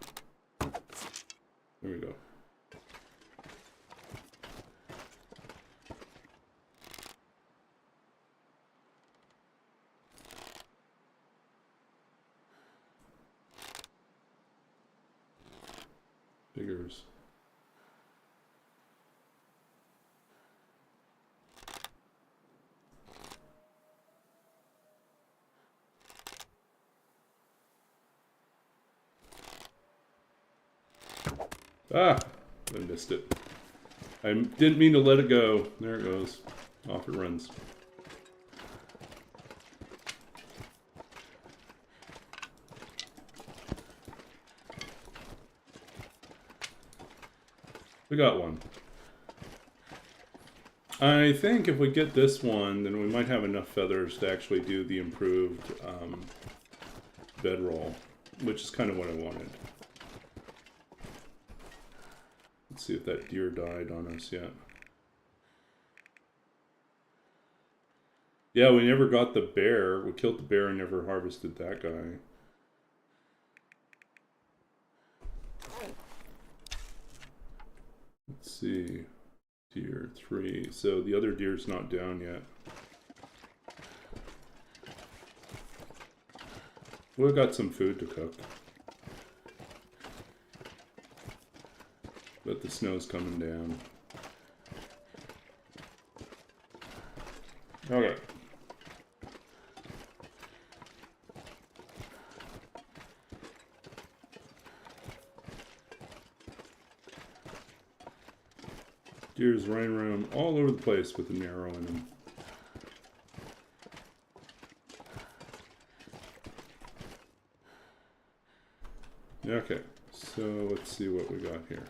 A: There we go. Figures. Ah, I missed it. I didn't mean to let it go. There it goes. Off it runs. We got one. I think if we get this one, then we might have enough feathers to actually do the improved bedroll, which is kind of what I wanted. Let's see if that deer died on us yet. Yeah, we never got the bear. We killed the bear and never harvested that guy. Let's see. Deer 3. So the other deer's not down yet. We've got some food to cook. But the snow's coming down. Okay. Deer's running around all over the place with an arrow in them. Okay, so let's see what we got here.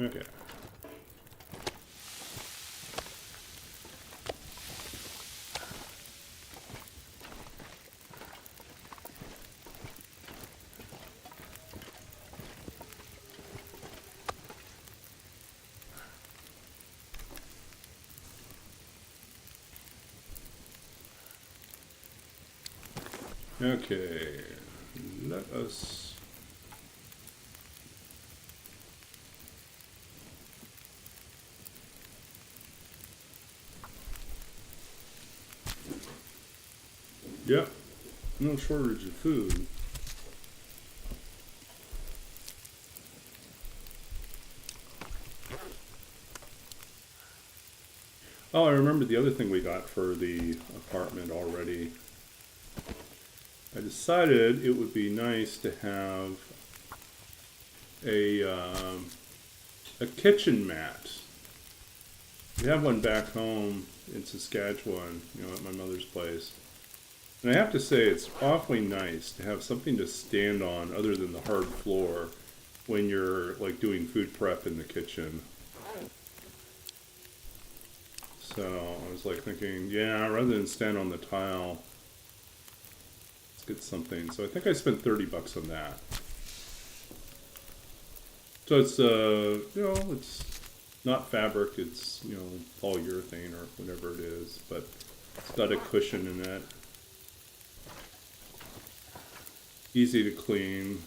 A: Okay. Okay, let us yep, no shortage of food. Oh, I remember the other thing we got for the apartment already. I decided it would be nice to have a kitchen mat. We have one back home in Saskatchewan, you know, at my mother's place. And I have to say, it's awfully nice to have something to stand on other than the hard floor when you're like doing food prep in the kitchen. So I was like thinking, yeah, rather than stand on the tile, let's get something. So I think I spent $30 on that. So it's you know, it's not fabric, it's, you know, polyurethane or whatever it is, but it's got a cushion in it. Easy to clean,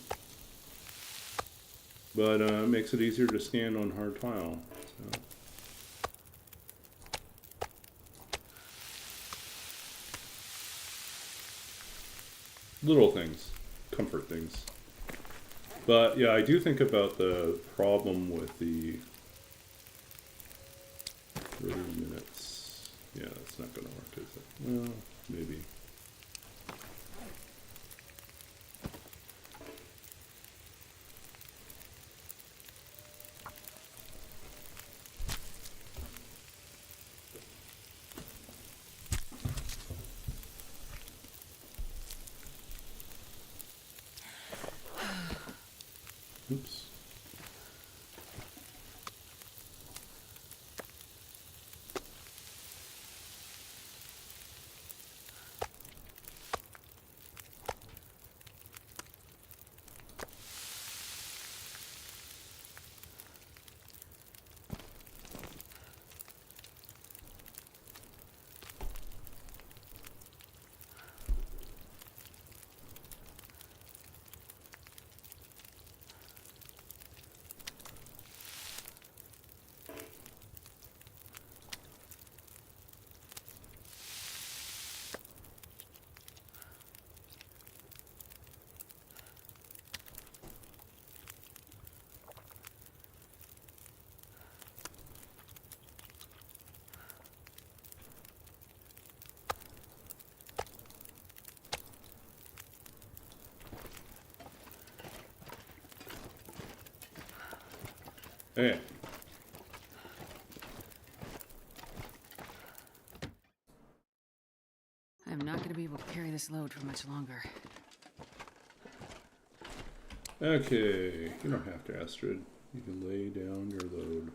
A: but it makes it easier to stand on hard tile. So. Little things, comfort things. But yeah, I do think about the problem with the 30 minutes. Yeah, that's not going to work, is it? Well, maybe. Oops. Hey.
B: I'm not going to be able to carry this load for much longer.
A: Okay, you don't have to, Astrid. You can lay down your load.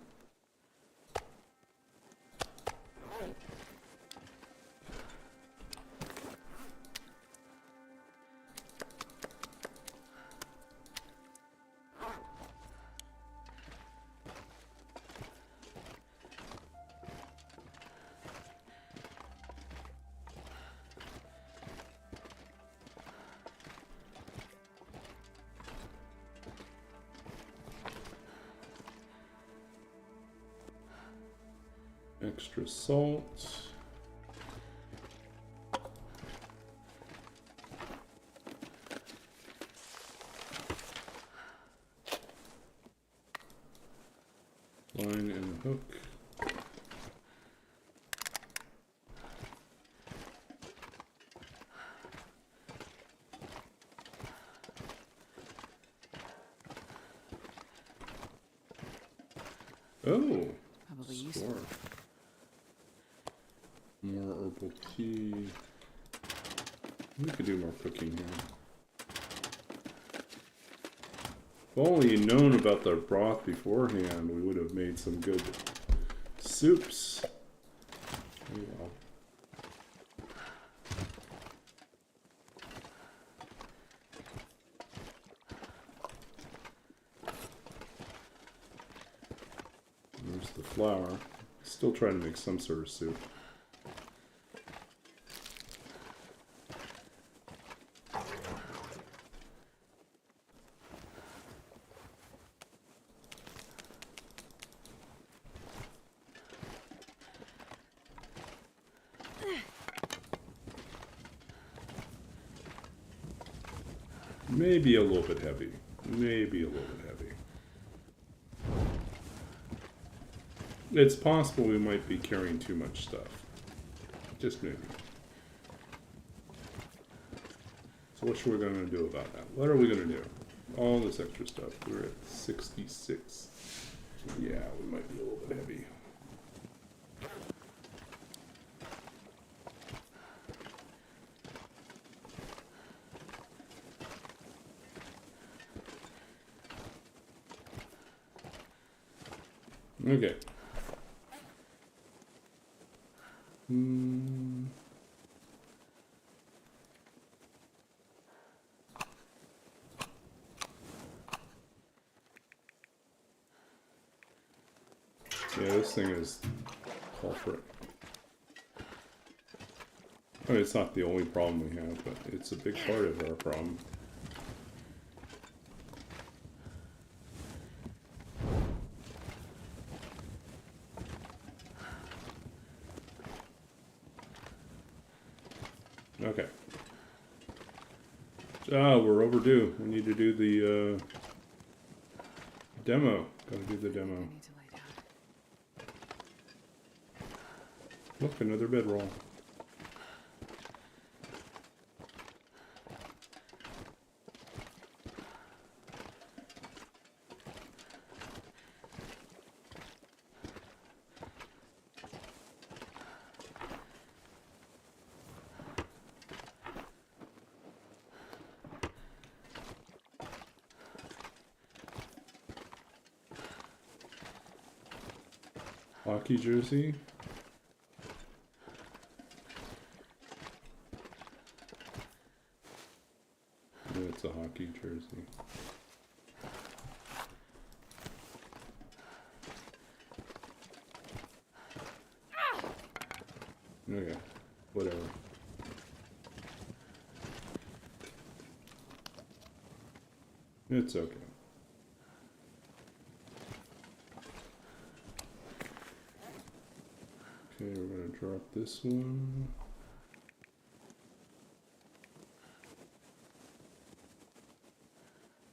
A: Extra salt. Line and hook. Oh,
B: Probably
A: score.
B: useful.
A: More herbal tea. We could do more cooking here. only known about the broth beforehand, we would have made some good soups. Oh, well. There's the flour. Still trying to make some sort of soup. Maybe a little bit heavy. Maybe a little bit heavy. It's possible we might be carrying too much stuff. Just maybe. So what are we going to do about that? What are we going to do? All this extra stuff. We're at 66. Yeah, we might be a little bit heavy. Okay. Yeah, this thing is culprit. I mean, it's not the only problem we have, but it's a big part of our problem. Okay. Ah, we're overdue. We need to do the demo. Gotta do the demo.
B: Need to lay down.
A: Look, another bedroll. Hockey jersey. Yeah, it's a hockey jersey. Okay, whatever. It's okay. Okay, we're going to drop this one.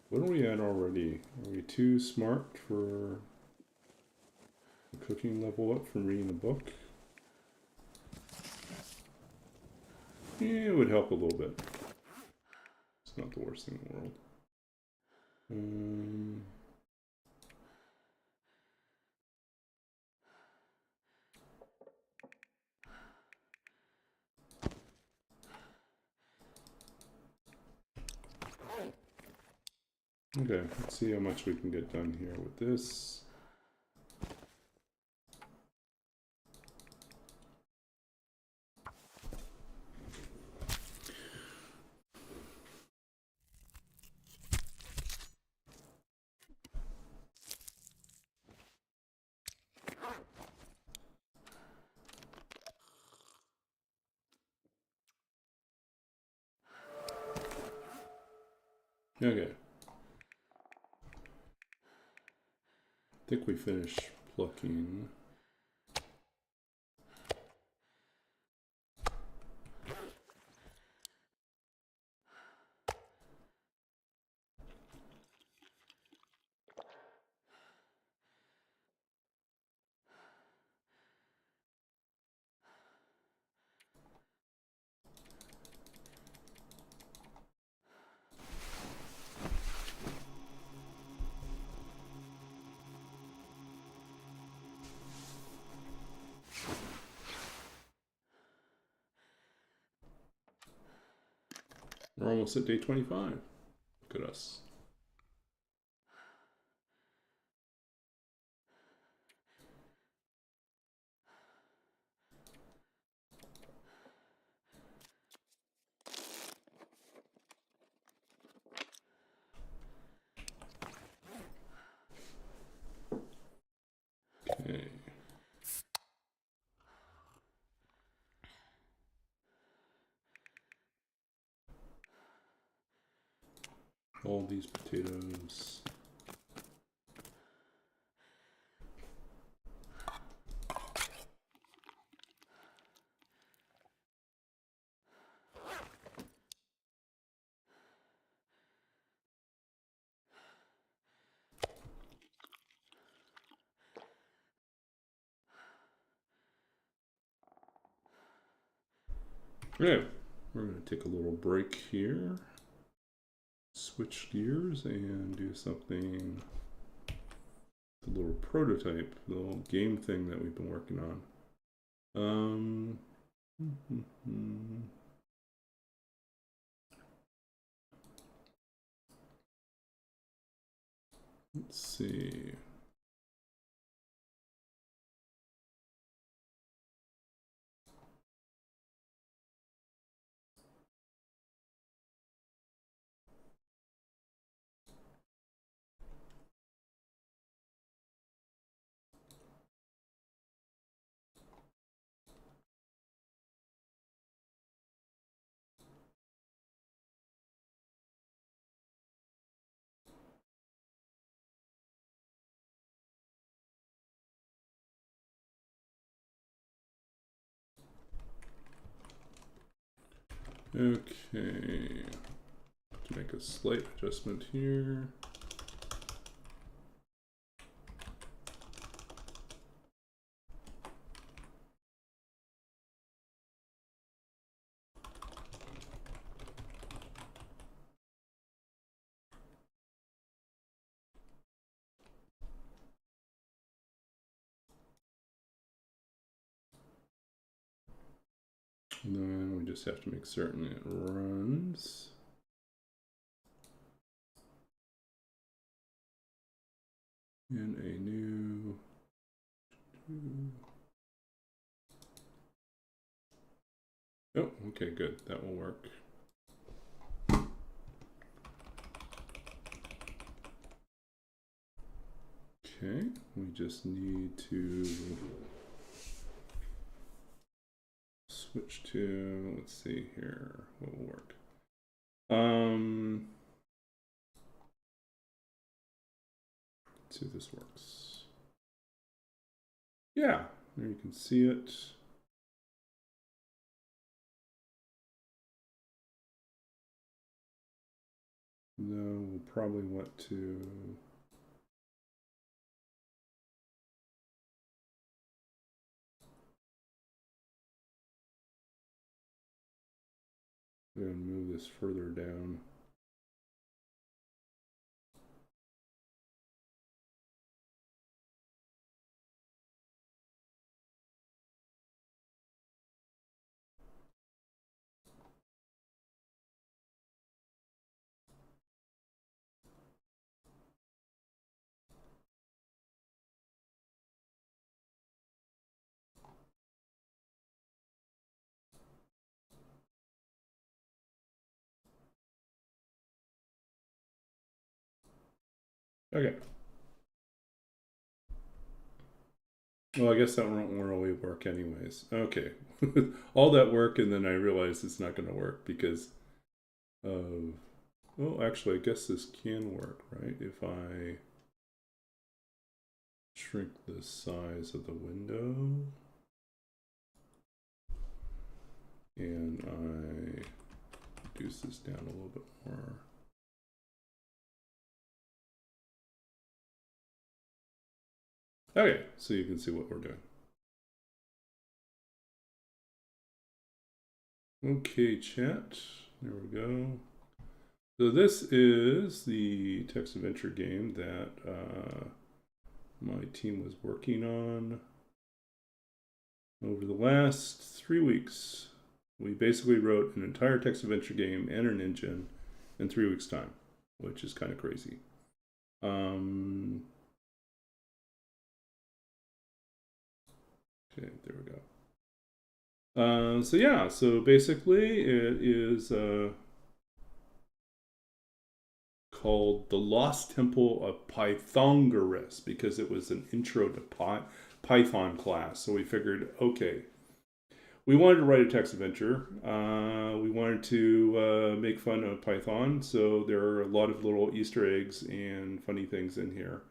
A: What are we at already? Are we too smart for a cooking level up from reading the book? Yeah, it would help a little bit. It's not the worst thing in the world. Okay, let's see how much we can get done here with this. Okay. I think we finished plucking. We're almost at day 25. Look at us. all these potatoes. Okay, we're going to take a little break here, switch gears, and do something, the little prototype, the little game thing that we've been working on. Let's see. Okay, to make a slight adjustment here. And then we just have to make certain it runs. In a new. Oh, okay, good. That will work. Okay, we just need to switch to, let's see here, what will work. Let's see if this works. Yeah, there you can see it. No, we'll probably want to and move this further down. Okay. Well, I guess that won't really work anyways. Okay. All that work, and then I realized it's not going to work because of... Well, actually, I guess this can work, right? If I shrink the size of the window and I reduce this down a little bit more. Okay, so you can see what we're doing. Okay, chat. There we go. So this is the text adventure game that my team was working on over the last 3 weeks. We basically wrote an entire text adventure game and an engine in 3 weeks' time, which is kind of crazy. Okay, there we go. So yeah, so basically it is called The Lost Temple of Pythagoras because it was an intro to Python class. So we figured, okay, we wanted to write a text adventure. We wanted to make fun of Python, so there are a lot of little Easter eggs and funny things in here.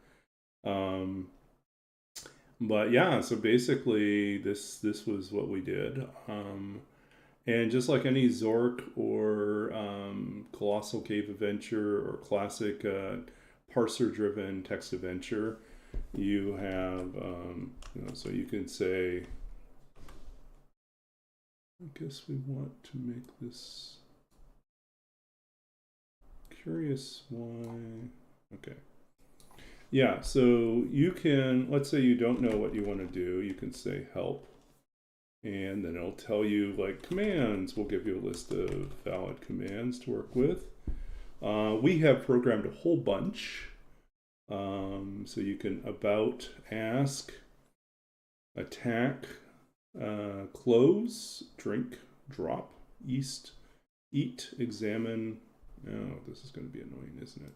A: But yeah, so basically this was what we did. And just like any Zork or Colossal Cave Adventure or classic parser-driven text adventure, you have, so you can say, I guess we want to make this curious why. Okay. Yeah, so you can, let's say you don't know what you want to do, you can say help. And then it'll tell you like commands. We'll give you a list of valid commands to work with. We have programmed a whole bunch. So you can about, ask, attack, close, drink, drop, east, eat, examine. Oh, this is going to be annoying, isn't it?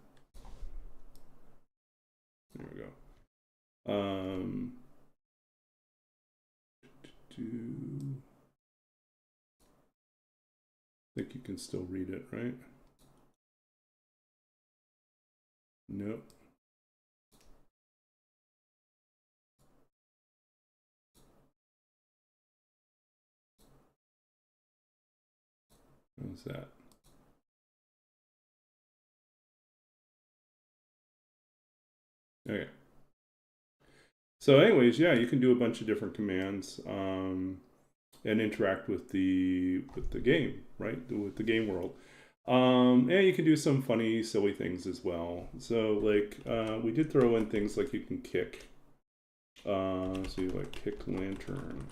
A: There we go. I think you can still read it, right? Nope. What's that? Okay. So anyways, yeah, you can do a bunch of different commands and interact with the game, right? With the game world. And you can do some funny, silly things as well. So like we did throw in things like you can kick. So you like kick the lantern.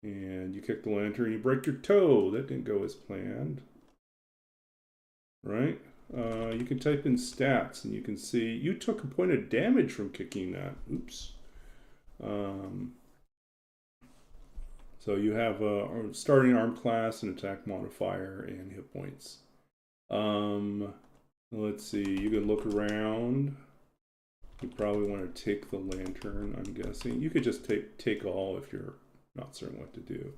A: And you kick the lantern, you break your toe. That didn't go as planned. Right? You can type in stats and you can see you took a point of damage from kicking that. Oops. So you have a starting arm class, an attack modifier, and hit points. Let's see, you can look around. You probably want to take the lantern, I'm guessing. You could just take all if you're not certain what to do.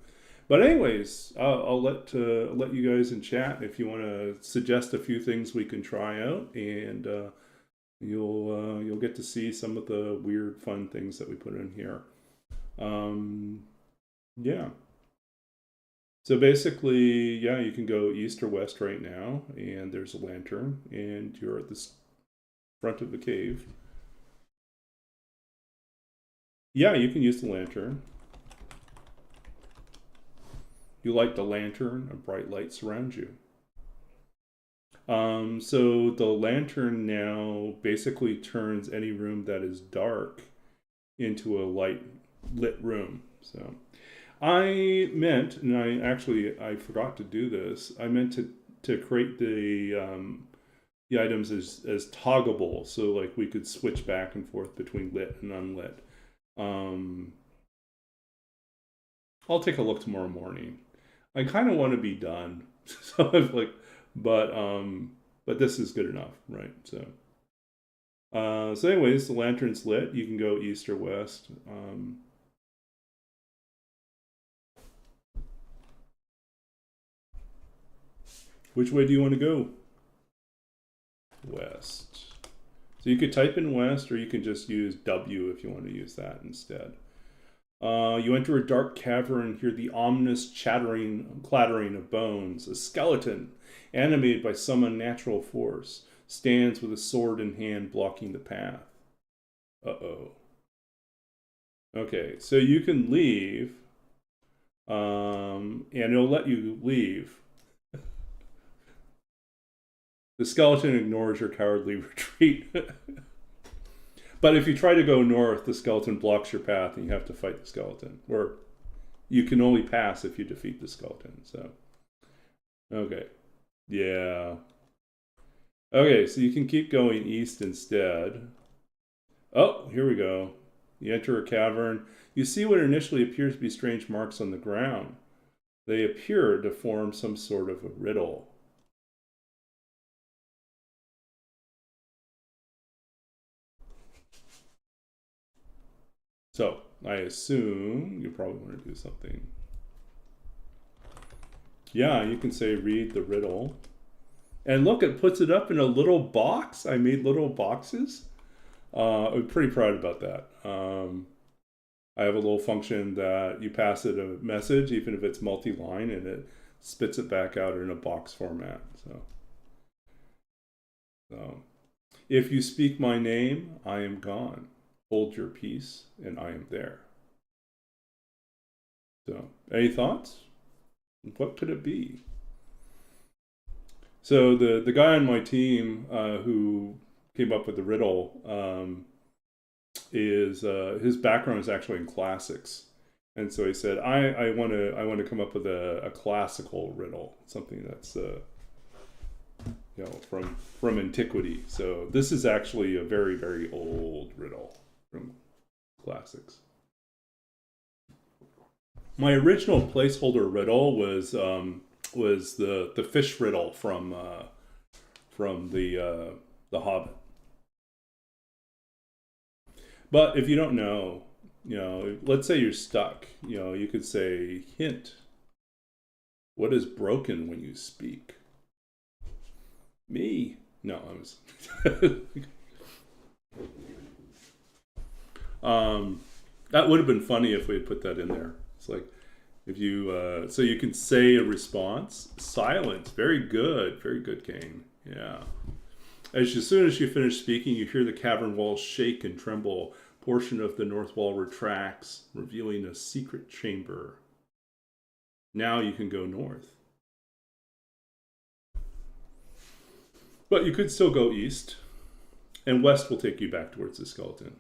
A: But anyways, I'll let you guys in chat if you want to suggest a few things we can try out, and you'll get to see some of the weird, fun things that we put in here. Yeah. So basically, yeah, you can go east or west right now, and there's a lantern, and you're at the front of the cave. Yeah, you can use the lantern. You light the lantern, a bright light surrounds you. So the lantern now basically turns any room that is dark into a lit room. So I meant, and I forgot to do this. I meant to create the items as toggable, so like we could switch back and forth between lit and unlit. I'll take a look tomorrow morning. I kind of want to be done, so I was like, but this is good enough, right? So, so anyways, the lantern's lit. You can go east or west. Which way do you want to go? West. So you could type in west, or you can just use W if you want to use that instead. You enter a dark cavern, hear the ominous clattering of bones. A skeleton, animated by some unnatural force, stands with a sword in hand blocking the path. Uh-oh. Okay, so you can leave, and it'll let you leave. The skeleton ignores your cowardly retreat. But if you try to go north, the skeleton blocks your path and you have to fight the skeleton. Or you can only pass if you defeat the skeleton. So, okay. Yeah. Okay, so you can keep going east instead. Oh, here we go. You enter a cavern. You see what initially appears to be strange marks on the ground. They appear to form some sort of a riddle. So, I assume you probably want to do something Yeah, you can say read the riddle. And look, it puts it up in a little box. I made little boxes. I'm pretty proud about that. I have a little function that you pass it a message, even if it's multi-line, and it spits it back out in a box format. So if you speak my name, I am gone. Hold your peace, and I am there. So, any thoughts? What could it be? So the guy on my team who came up with the riddle is his background is actually in classics, and so he said, I want to come up with a classical riddle, something that's from antiquity. So this is actually a very, very old riddle from classics. My original placeholder riddle was the fish riddle from the Hobbit. But if you don't know, let's say you're stuck, you could say, hint, what is broken when you speak? Me. No, I was. That would have been funny if we had put that in there. It's like, if you, so you can say a response. Silence. Very good, Kane. Yeah. As soon as you finish speaking, you hear the cavern walls shake and tremble. Portion of the north wall retracts, revealing a secret chamber. Now you can go north. But you could still go east, and west will take you back towards the skeleton.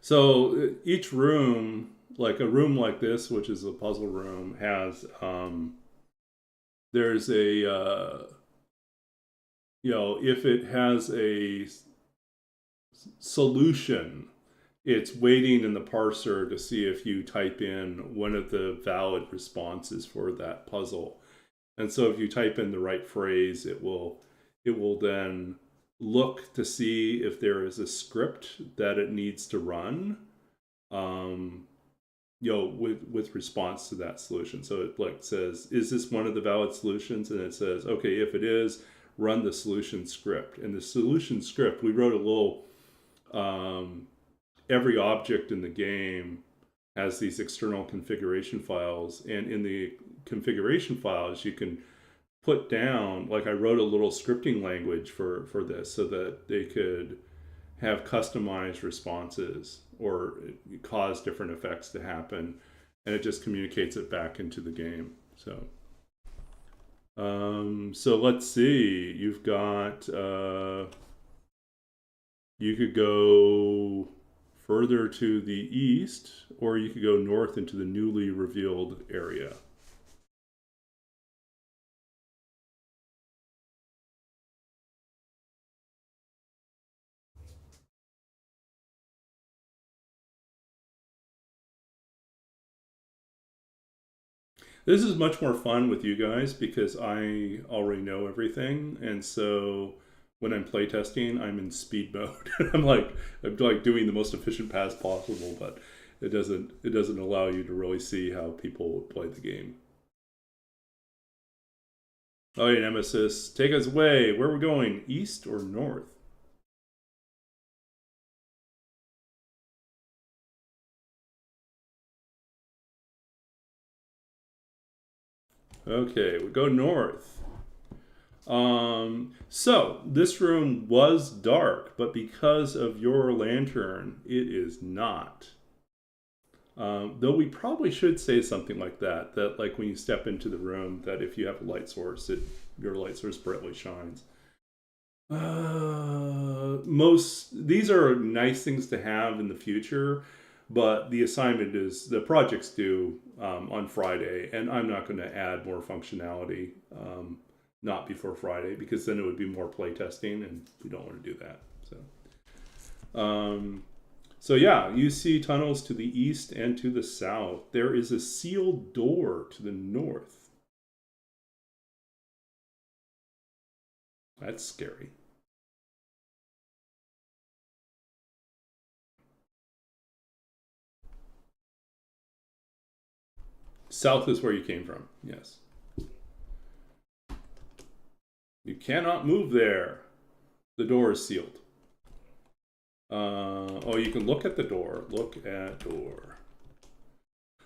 A: So each room, like a room like this, which is a puzzle room, has there's a if it has a solution, it's waiting in the parser to see if you type in one of the valid responses for that puzzle. And so if you type in the right phrase, it will then look to see if there is a script that it needs to run, with response to that solution. So it says, is this one of the valid solutions? And it says, okay, if it is, run the solution script. And the solution script, we wrote a little, every object in the game has these external configuration files, and in the configuration files you can put down, like I wrote a little scripting language for this so that they could have customized responses or cause different effects to happen, and it just communicates it back into the game. So let's see, you've got you could go further to the east, or you could go north into the newly revealed area. This is much more fun with you guys because I already know everything, and so when I'm playtesting, I'm in speed mode. I'm like doing the most efficient pass possible, but it doesn't allow you to really see how people play the game. Oh, yeah, Nemesis, take us away. Where are we going? East or north? Okay, we go north. So this room was dark, but because of your lantern, it is not. Though we probably should say something like that like when you step into the room, that if you have a light source, your light source brightly shines. These are nice things to have in the future, but the assignment is, the project's due on Friday, and I'm not going to add more functionality not before Friday, because then it would be more playtesting, and we don't want to do that. So yeah, you see tunnels to the east and to the south. There is a sealed door to the north. That's scary. South is where you came from, yes. You cannot move there. The door is sealed. Oh, you can look at the door. Look at door.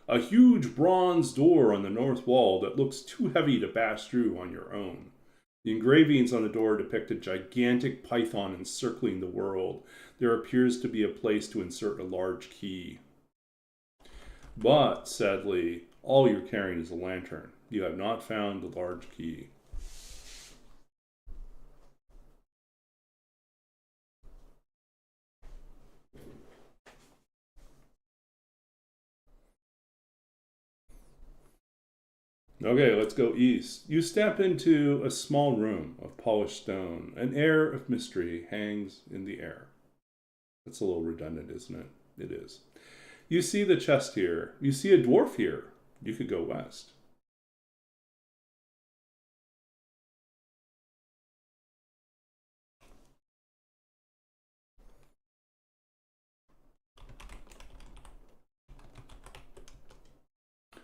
A: A huge bronze door on the north wall that looks too heavy to pass through on your own. The engravings on the door depict a gigantic python encircling the world. There appears to be a place to insert a large key. But, sadly, all you're carrying is a lantern. You have not found the large key. Okay, let's go east. You step into a small room of polished stone. An air of mystery hangs in the air. That's a little redundant, isn't it? It is. You see the chest here. You see a dwarf here. You could go west.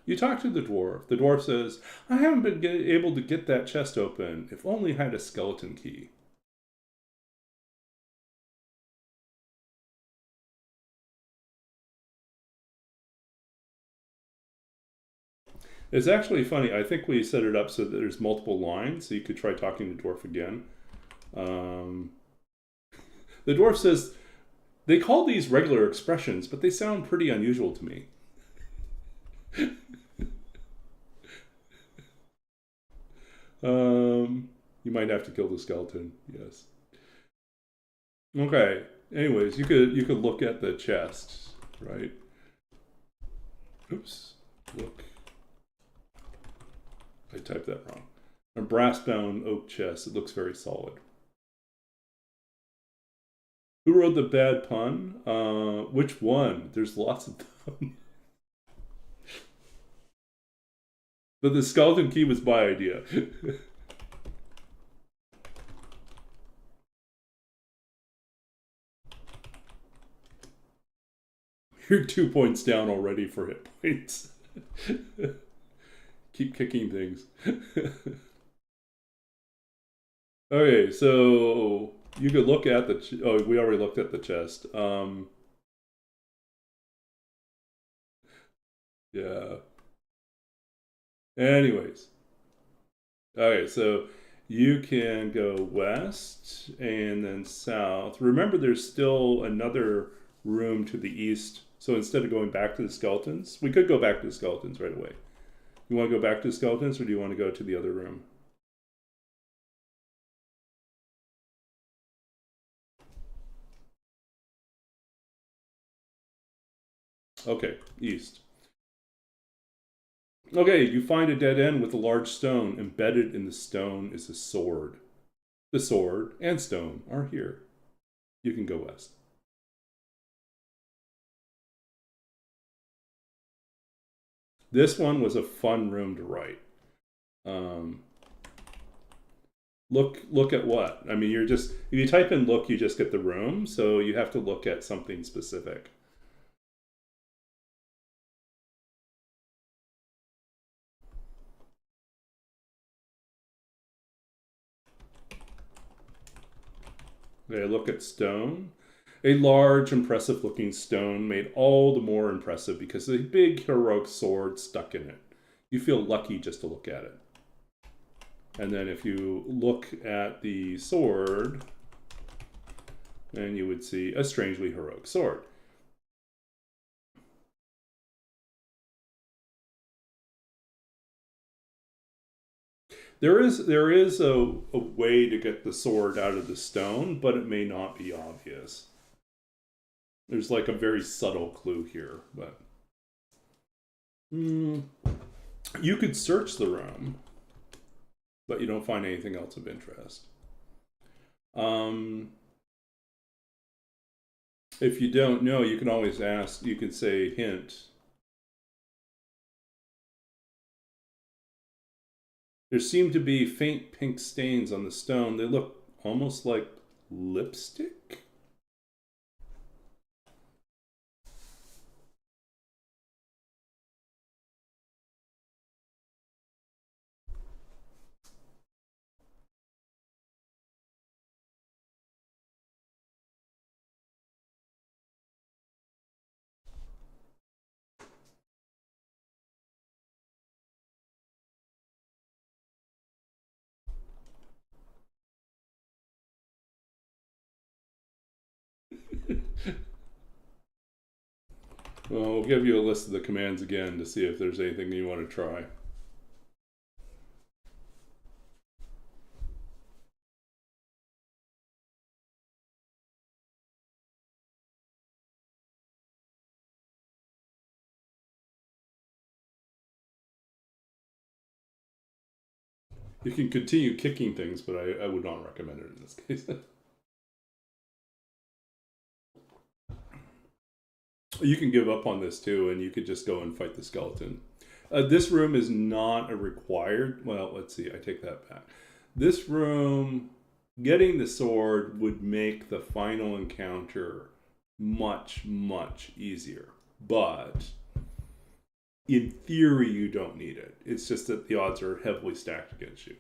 A: You talk to the dwarf. The dwarf says, I haven't been able to get that chest open. If only I had a skeleton key. It's actually funny. I think we set it up so that there's multiple lines, so you could try talking to dwarf again. The dwarf says, they call these regular expressions, but they sound pretty unusual to me. You might have to kill the skeleton. Yes. Okay. Anyways, you could look at the chest, right? Oops. Look. I typed that wrong. A brass-bound oak chest. It looks very solid. Who wrote the bad pun? Which one? There's lots of them. But the skeleton key was my idea. You're 2 points down already for hit points. Keep kicking things. Okay, so you could look at the... oh, we already looked at the chest. Yeah. Anyways. Okay, so you can go west and then south. Remember, there's still another room to the east. So instead of going back to the skeletons, we could go back to the skeletons right away. You want to go back to the skeletons, or do you want to go to the other room? Okay, east. Okay, you find a dead end with a large stone. Embedded in the stone is a sword. The sword and stone are here. You can go west. This one was a fun room to write. Look at what? I mean, you're just, if you type in look, you just get the room. So you have to look at something specific. Okay, look at stone. A large, impressive looking stone made all the more impressive because of a big heroic sword stuck in it. You feel lucky just to look at it. And then if you look at the sword, then you would see a strangely heroic sword. There is a way to get the sword out of the stone, but it may not be obvious. There's like a very subtle clue here, but you could search the room, but you don't find anything else of interest. If you don't know, you can always ask. You can say hint. There seem to be faint pink stains on the stone. They look almost like lipstick. Well, we'll give you a list of the commands again to see if there's anything you want to try. You can continue kicking things, but I would not recommend it in this case. You can give up on this too, and you could just go and fight the skeleton. This room is not a required... Well, let's see, I take that back. This room, getting the sword would make the final encounter much, much easier. But in theory, you don't need it. It's just that the odds are heavily stacked against you.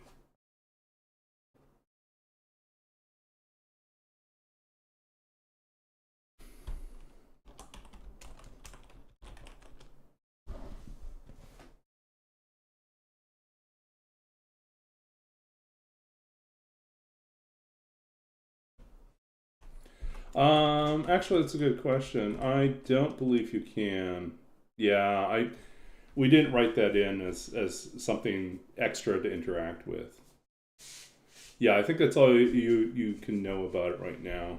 A: Actually, that's a good question. I don't believe you can. Yeah, we didn't write that in as something extra to interact with. Yeah, I think that's all you can know about it right now.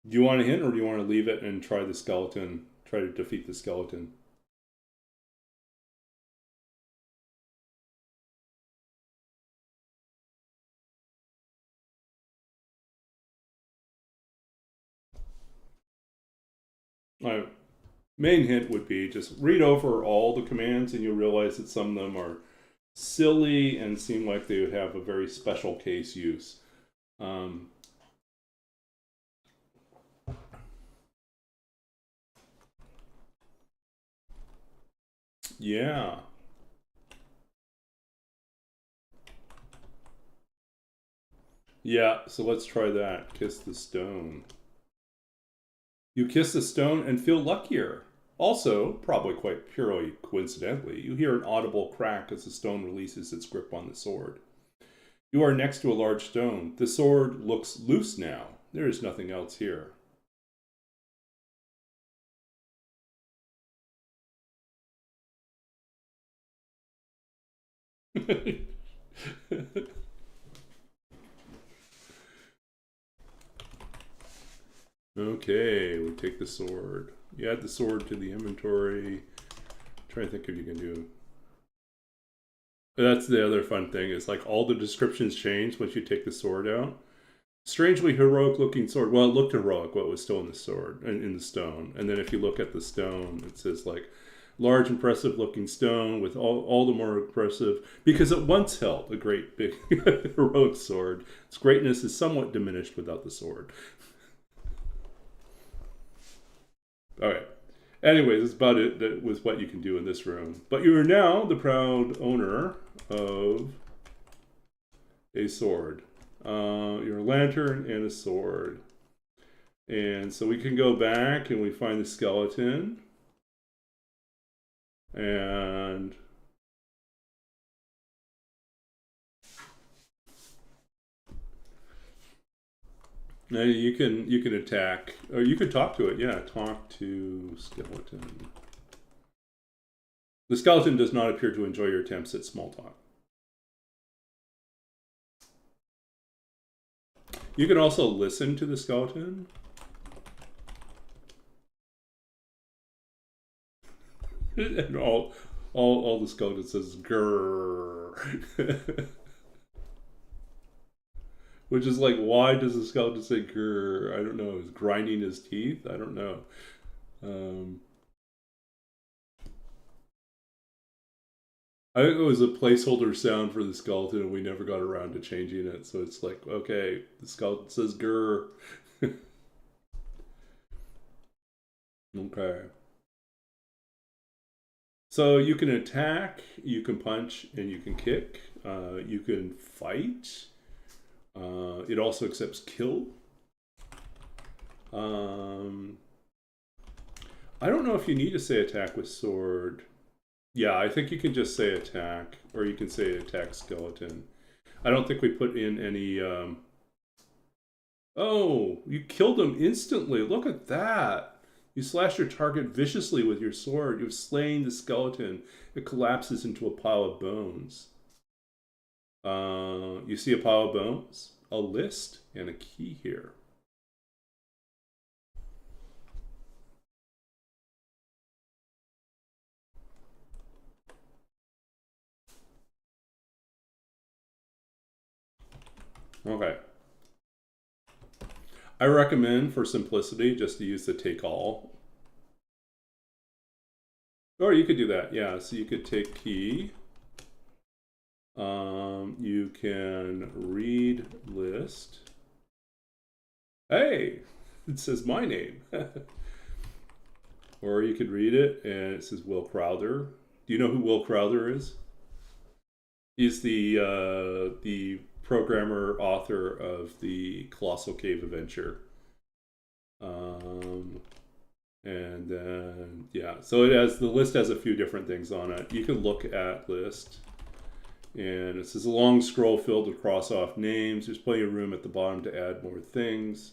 A: Do you want a hint, or do you want to leave it and try the skeleton? Try to defeat the skeleton. My main hint would be just read over all the commands, and you'll realize that some of them are silly and seem like they would have a very special case use. Yeah. Yeah, so let's try that. Kiss the stone. You kiss the stone and feel luckier. Also, probably quite purely coincidentally, you hear an audible crack as the stone releases its grip on the sword. You are next to a large stone. The sword looks loose now. There is nothing else here. Okay, we take the sword. You add the sword to the inventory. Try to think if you can do. That's the other fun thing, is like all the descriptions change once you take the sword out. Strangely heroic looking sword. Well, it looked heroic, what was still in the sword and in the stone. And then if you look at the stone, it says like large, impressive looking stone with all the more impressive, because it once held a great big heroic sword. Its greatness is somewhat diminished without the sword. All right. Anyways, that's about it. That was what you can do in this room. But you are now the proud owner of a sword. Your lantern and a sword. And so we can go back and we find the skeleton. And now you can attack, or you could talk to it. Yeah, talk to skeleton. The skeleton does not appear to enjoy your attempts at small talk. You can also listen to the skeleton. And all the skeleton says grrr. Which is like, why does the skeleton say grrr? I don't know. Is grinding his teeth? I don't know. I think it was a placeholder sound for the skeleton, and we never got around to changing it. So it's like, okay, the skeleton says grrr. Okay. So you can attack, you can punch, and you can kick. You can fight. It also accepts kill. I don't know if you need to say attack with sword. Yeah, I think you can just say attack, or you can say attack skeleton. I don't think we put in any... Oh, you killed him instantly. Look at that. You slash your target viciously with your sword. You've slain the skeleton. It collapses into a pile of bones. You see a pile of bones, a list, and a key here. Okay. I recommend, for simplicity, just to use the take all. Or you could do that, yeah. So you could take key. You can read list. Hey, it says my name. Or you could read it and it says Will Crowther. Do you know who Will Crowther is? He's the programmer, author of the Colossal Cave Adventure. And then, yeah, so it has, the list has a few different things on it. You can look at list. And it says a long scroll filled with cross off names. There's plenty of room at the bottom to add more things.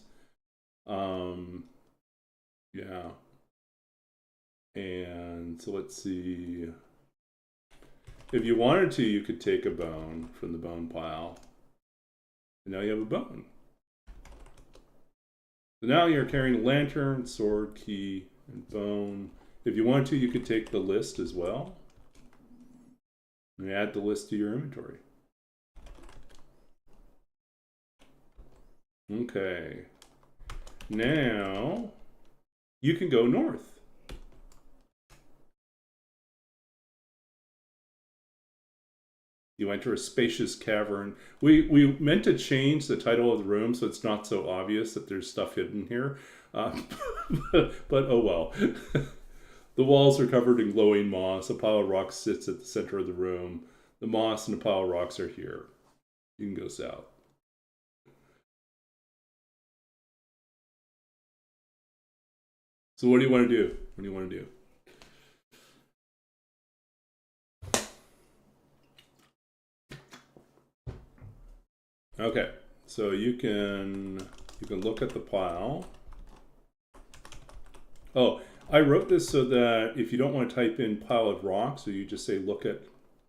A: Yeah. And so let's see. If you wanted to, you could take a bone from the bone pile. And now you have a bone. So now you're carrying a lantern, sword, key, and bone. If you wanted to, you could take the list as well. And add the list to your inventory. Okay. Now you can go north. You enter a spacious cavern. We meant to change the title of the room so it's not so obvious that there's stuff hidden here. But oh well. The walls are covered in glowing moss. A pile of rocks sits at the center of the room. The moss and the pile of rocks are here. You can go south. So what do you want to do? What do you want to do? Okay, so you can look at the pile. Oh, I wrote this so that if you don't want to type in pile of rocks, so you just say look at,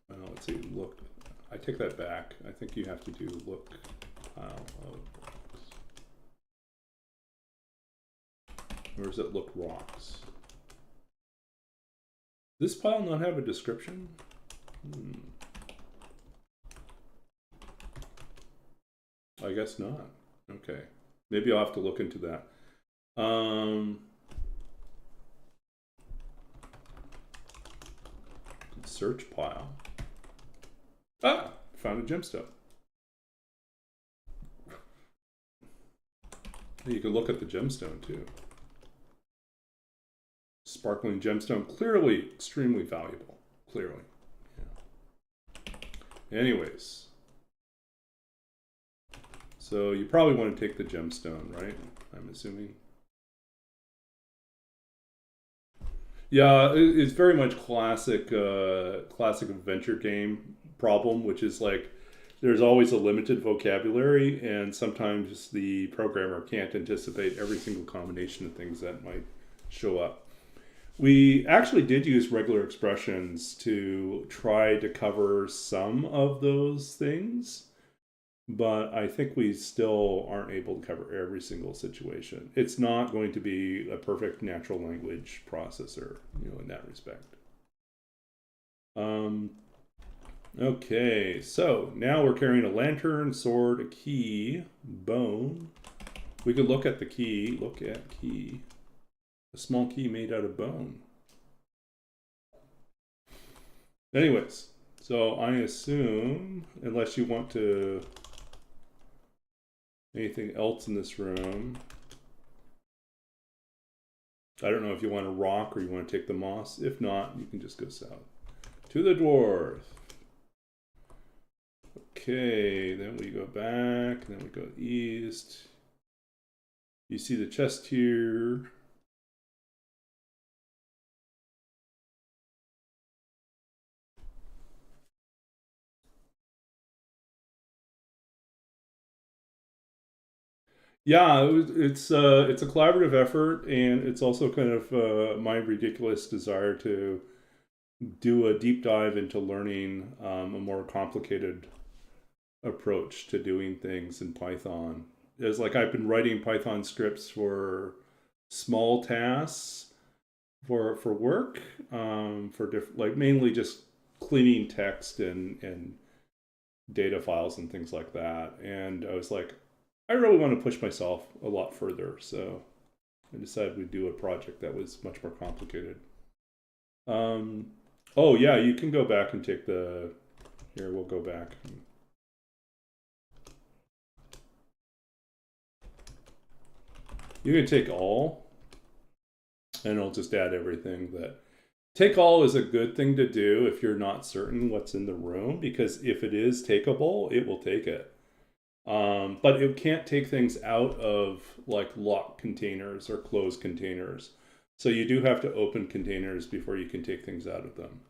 A: let's see, look. I take that back. I think you have to do look pile of rocks. Or is it look rocks? This pile not have a description? I guess not. Okay. Maybe I'll have to look into that. Search pile. Ah, found a gemstone. You can look at the gemstone too. Sparkling gemstone, clearly extremely valuable. Clearly. Yeah. Anyways. So you probably want to take the gemstone, right? I'm assuming. Yeah, it's very much classic adventure game problem, which is like there's always a limited vocabulary, and sometimes the programmer can't anticipate every single combination of things that might show up. We actually did use regular expressions to try to cover some of those things, but I think we still aren't able to cover every single situation. It's not going to be a perfect natural language processor, in that respect. Okay, so now we're carrying a lantern, sword, a key, bone. We could look at the key. Look at key. A small key made out of bone. Anyways, so I assume, unless you want to... anything else in this room? I don't know if you want a rock or you want to take the moss. If not, you can just go south. To the dwarf. Okay, then we go back, then we go east. You see the chest here. Yeah, it's a collaborative effort, and it's also kind of my ridiculous desire to do a deep dive into learning a more complicated approach to doing things in Python. It's like I've been writing Python scripts for small tasks for work, for different, like mainly just cleaning text and data files and things like that. And I was like, I really want to push myself a lot further, so I decided we'd do a project that was much more complicated. Um, oh yeah, you can go back and take the. Here, we'll go back. You can take all, and it'll just add everything that. Take all is a good thing to do if you're not certain what's in the room, because if it is takeable, it will take it. But it can't take things out of like locked containers or closed containers. So you do have to open containers before you can take things out of them.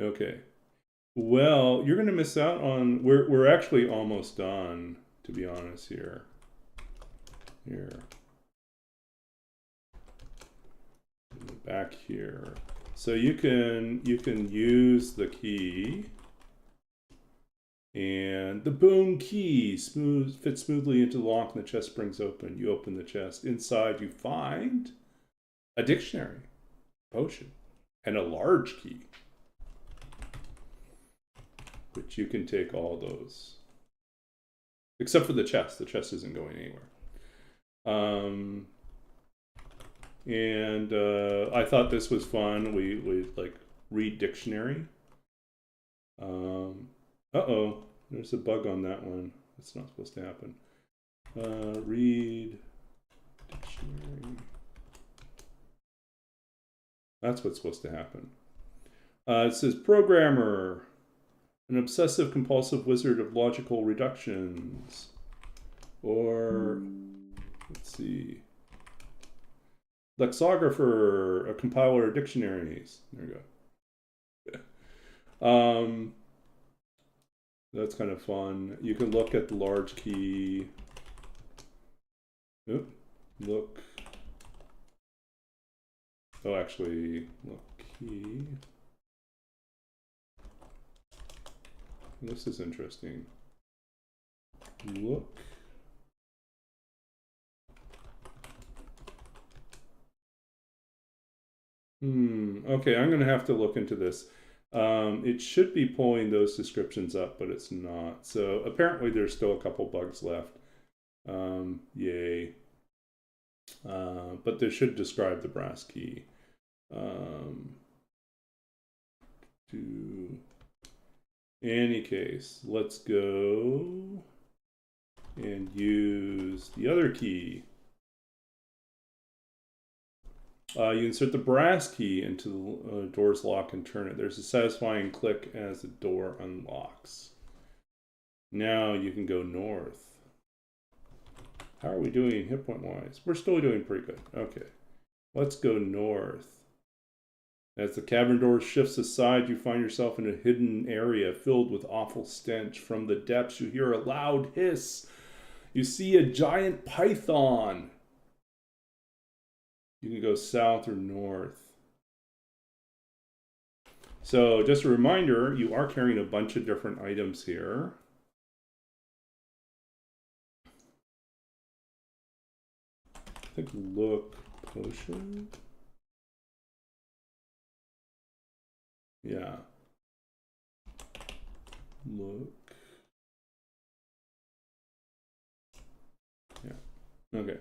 A: Okay. Well, you're going to miss out on. We're actually almost done, to be honest. Here, back here. So you can use the key, and the boom key fits smoothly into the lock, and the chest springs open. You open the chest. Inside, you find a dictionary, potion, and a large key, which you can take all those, except for the chest. The chest isn't going anywhere. And I thought this was fun. We like read dictionary. Uh-oh, there's a bug on that one. That's not supposed to happen. Read dictionary. That's what's supposed to happen. It says programmer, an obsessive compulsive wizard of logical reductions. Or, let's see, lexicographer, a compiler of dictionaries. There we go. That's kind of fun. You can look at the large key. Oop, look. Oh, actually, look key. This is interesting. Look. Okay, I'm going to have to look into this. It should be pulling those descriptions up, but it's not. So apparently there's still a couple bugs left. Yay. But they should describe the brass key. To any case, let's go and use the other key. You insert the brass key into the door's lock and turn it. There's a satisfying click as the door unlocks. Now you can go north. How are we doing hit point wise? We're still doing pretty good. Okay, let's go north. As the cavern door shifts aside, you find yourself in a hidden area filled with awful stench. From the depths, you hear a loud hiss. You see a giant python. You can go south or north. So just a reminder, you are carrying a bunch of different items here. I think look, potion. Yeah. Look. Yeah. Okay.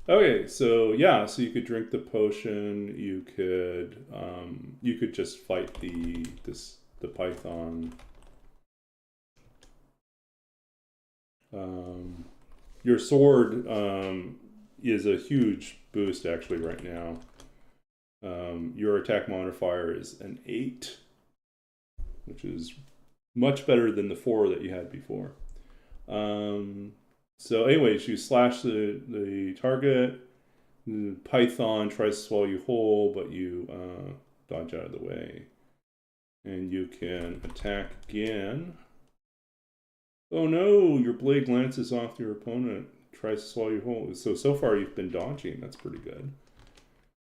A: Okay, so yeah, so you could drink the potion. You could just fight the python. Your sword is a huge boost actually right now. Your attack modifier is an 8, which is much better than the 4 that you had before. So anyways, you slash the target. The python tries to swallow you whole, but you dodge out of the way. And you can attack again. Oh no, your blade glances off your opponent. Tries to swallow you whole. So far you've been dodging. That's pretty good.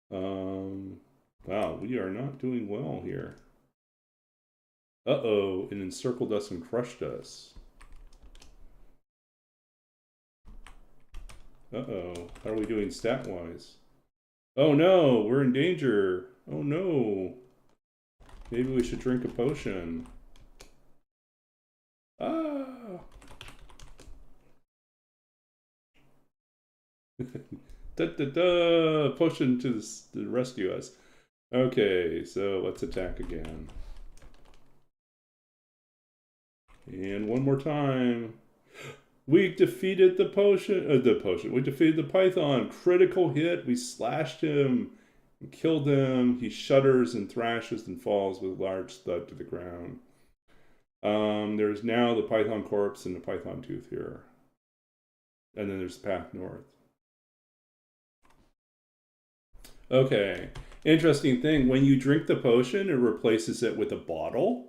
A: Wow, we are not doing well here. Uh-oh, it encircled us and crushed us. Uh-oh, how are we doing stat-wise? Oh no, we're in danger. Oh no. Maybe we should drink a potion. Ah! Da-da-da! Potion to rescue us. Okay, so let's attack again. And one more time. We defeated the potion. We defeated the python. Critical hit. We slashed him and killed him. He shudders and thrashes and falls with a large thud to the ground. There's now the python corpse and the python tooth here. And then there's the path north. Okay. Interesting thing. When you drink the potion, it replaces it with a bottle.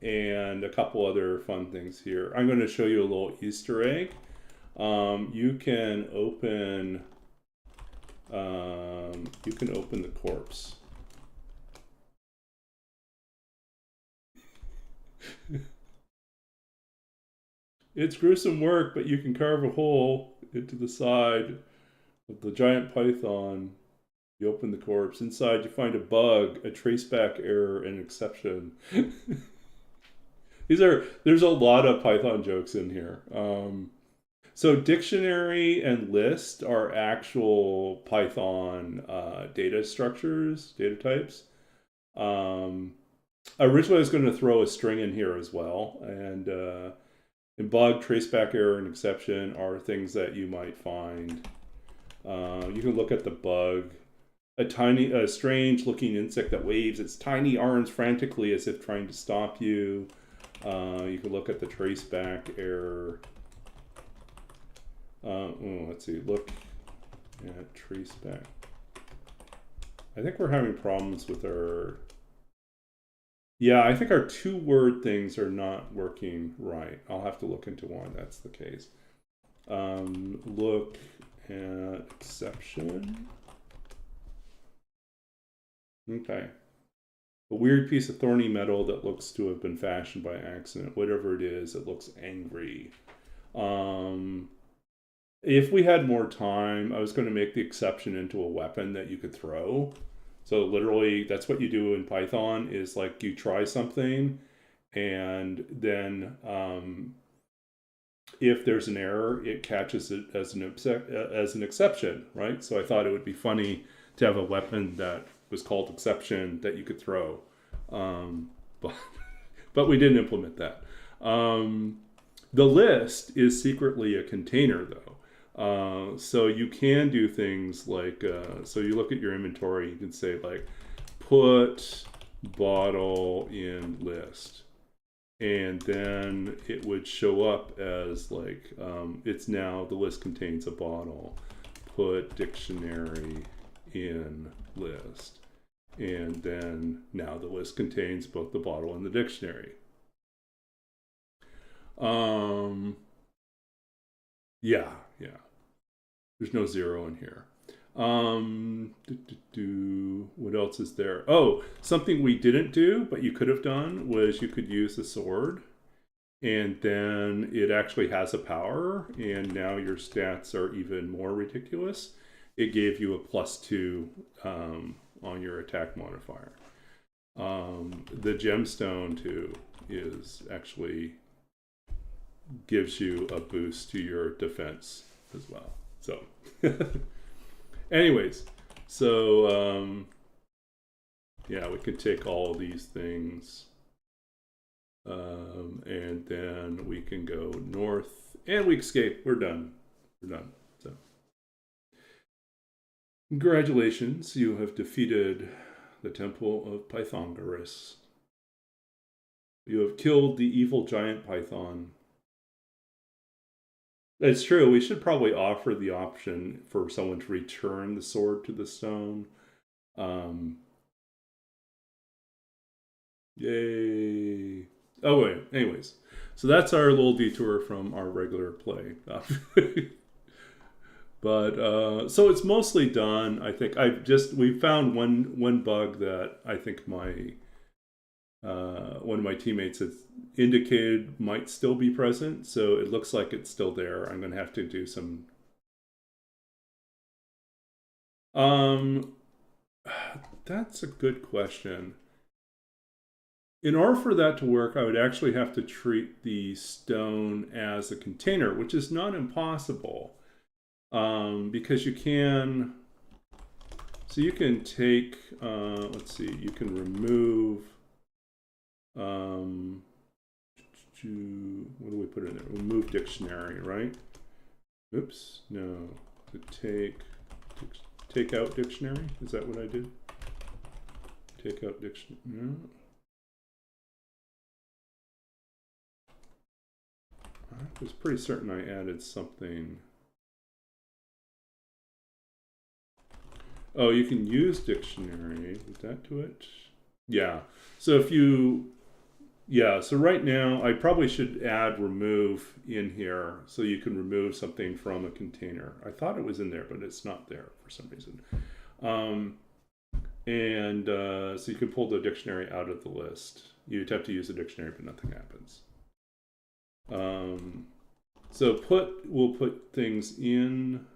A: And a couple other fun things here. I'm going to show you a little Easter egg. You can open the corpse. It's gruesome work, but you can carve a hole into the side of the giant python. You open the corpse. Inside, you find a bug, a traceback error, and an exception. There's a lot of Python jokes in here. So dictionary and list are actual Python data structures, data types. Originally, I was going to throw a string in here as well, and bug, traceback error, and exception are things that you might find. You can look at the bug. A strange-looking insect that waves its tiny arms frantically as if trying to stop you. You can look at the traceback error. Let's see. Look at traceback. I think we're having problems with our... Yeah, I think our two-word things are not working right. I'll have to look into why that's the case. Look at exception. Okay. A weird piece of thorny metal that looks to have been fashioned by accident. Whatever it is, it looks angry. If we had more time, I was going to make the exception into a weapon that you could throw. So literally, that's what you do in Python, is like you try something, and then if there's an error, it catches it as an exception, right? So I thought it would be funny to have a weapon that was called exception that you could throw. But we didn't implement that. The list is secretly a container, though. So you can do things like, so you look at your inventory, you can say like, put bottle in list. And then it would show up as like, it's now, the list contains a bottle. Put dictionary in list. And then now the list contains both the bottle and the dictionary. Yeah. There's no zero in here. What else is there? Oh, something we didn't do, but you could have done, was you could use the sword. And then it actually has a power, and now your stats are even more ridiculous. It gave you a +2 on your attack modifier. The gemstone too is actually gives you a boost to your defense as well. So anyways, so yeah, we could take all these things and then we can go north and we escape. We're done. So congratulations, you have defeated the Temple of Pythagoras. You have killed the evil giant python. It's true, we should probably offer the option for someone to return the sword to the stone. Yay. Oh, wait. Anyways. So that's our little detour from our regular play. But so it's mostly done. I think we found one bug that I think my one of my teammates has indicated might still be present. So it looks like it's still there. I'm gonna have to do some. That's a good question. In order for that to work, I would actually have to treat the stone as a container, which is not impossible. Because you can, so you can take, let's see, you can remove, what do we put in there? Remove dictionary, right? Oops, no, to take out dictionary, is that what I did? Take out dictionary, no. I was pretty certain I added something. Oh, you can use dictionary. Did that do it? Yeah. So if you, yeah. So right now, I probably should add remove in here so you can remove something from a container. I thought it was in there, but it's not there for some reason. So you can pull the dictionary out of the list. You'd have to use the dictionary, but nothing happens. So we'll put things in.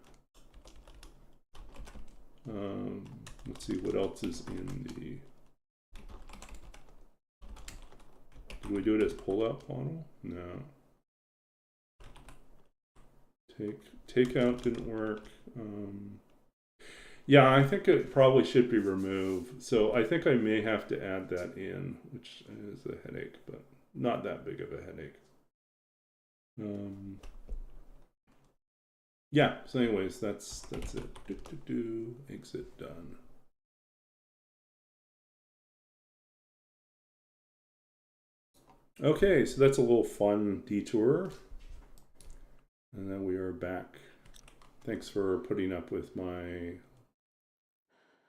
A: Let's see what else is in the. Did we do it as pull-out model? No. Take out didn't work. Yeah, I think it probably should be removed. So I think I may have to add that in, which is a headache, but not that big of a headache. Yeah, so anyways, that's it. Exit done. Okay, so that's a little fun detour. And then we are back. Thanks for putting up with my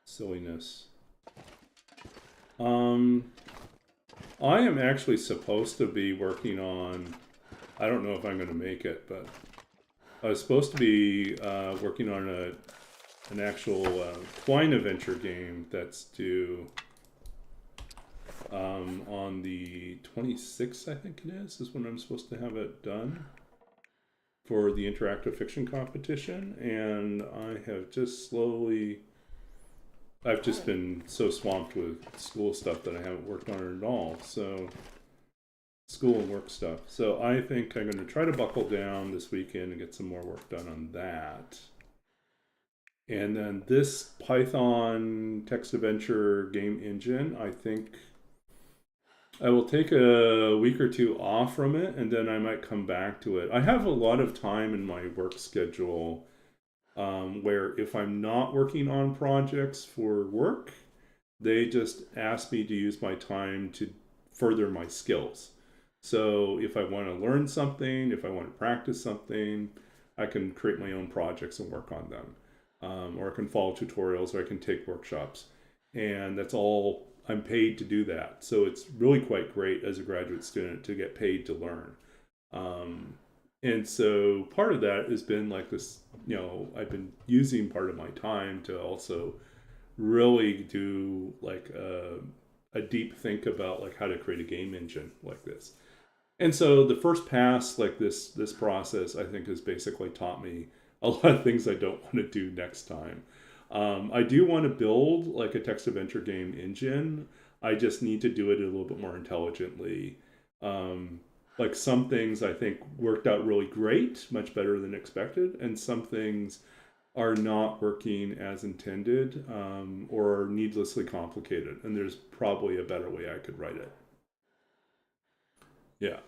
A: silliness. I am actually supposed to be working on, I don't know if I'm going to make it, but I was supposed to be working on an actual Twine Adventure game that's due on the 26th, I think it is when I'm supposed to have it done for the interactive fiction competition. And I have just I've just been so swamped with school stuff that I haven't worked on it at all. So school and work stuff. So I think I'm going to try to buckle down this weekend and get some more work done on that. And then this Python text adventure game engine, I think I will take a week or two off from it, and then I might come back to it. I have a lot of time in my work schedule where if I'm not working on projects for work, they just ask me to use my time to further my skills. So if I want to learn something, if I want to practice something, I can create my own projects and work on them. Or I can follow tutorials, or I can take workshops. And that's all, I'm paid to do that. So it's really quite great as a graduate student to get paid to learn. And so part of that has been like this, I've been using part of my time to also really do like a deep think about like how to create a game engine like this. And so the first pass, like this process, I think has basically taught me a lot of things I don't want to do next time. I do want to build like a text adventure game engine. I just need to do it a little bit more intelligently. Like some things I think worked out really great, much better than expected, and some things are not working as intended or are needlessly complicated. And there's probably a better way I could write it. Yeah.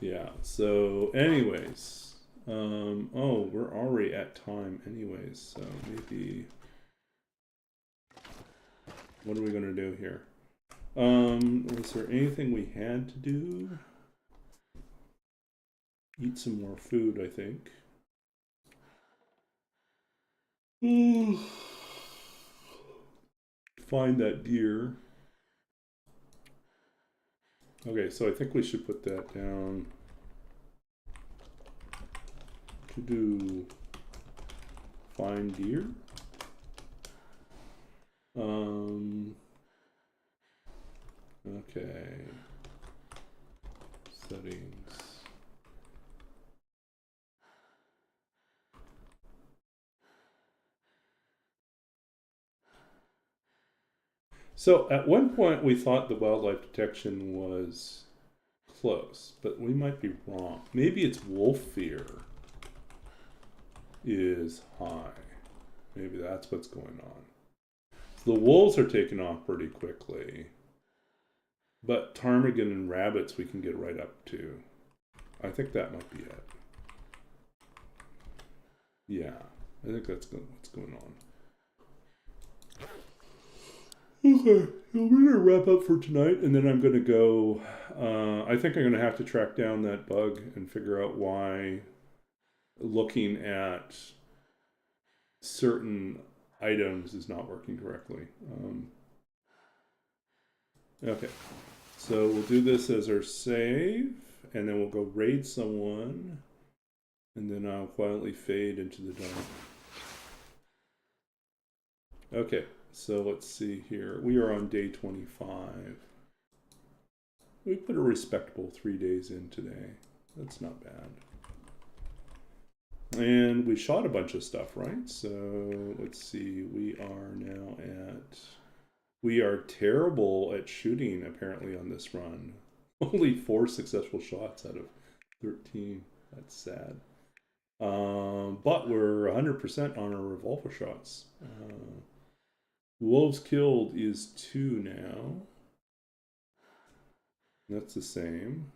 A: Yeah. So anyways, oh, we're already at time anyways. So maybe, what are we going to do here? Was there anything we had to do? Eat some more food, I think. find that deer. Okay, so I think we should put that down. To do find deer. Okay. Settings. So at one point we thought the wildlife detection was close, but we might be wrong. Maybe it's wolf fear is high. Maybe that's what's going on. So the wolves are taking off pretty quickly, but ptarmigan and rabbits we can get right up to. I think that might be it. Yeah, I think that's what's going on. Okay, so we're gonna wrap up for tonight, and then I'm gonna go. I think I'm gonna have to track down that bug and figure out why looking at certain items is not working correctly. Okay, so we'll do this as our save, and then we'll go raid someone, and then I'll quietly fade into the dark. Okay, so let's see here. We are on day 25. We put a respectable 3 days in today. That's not bad. And we shot a bunch of stuff, right? So let's see. We are now at... We are terrible at shooting, apparently, on this run. Only 4 successful shots out of 13. That's sad. But we're 100% on our revolver shots. Wolves killed is 2 now. That's the same.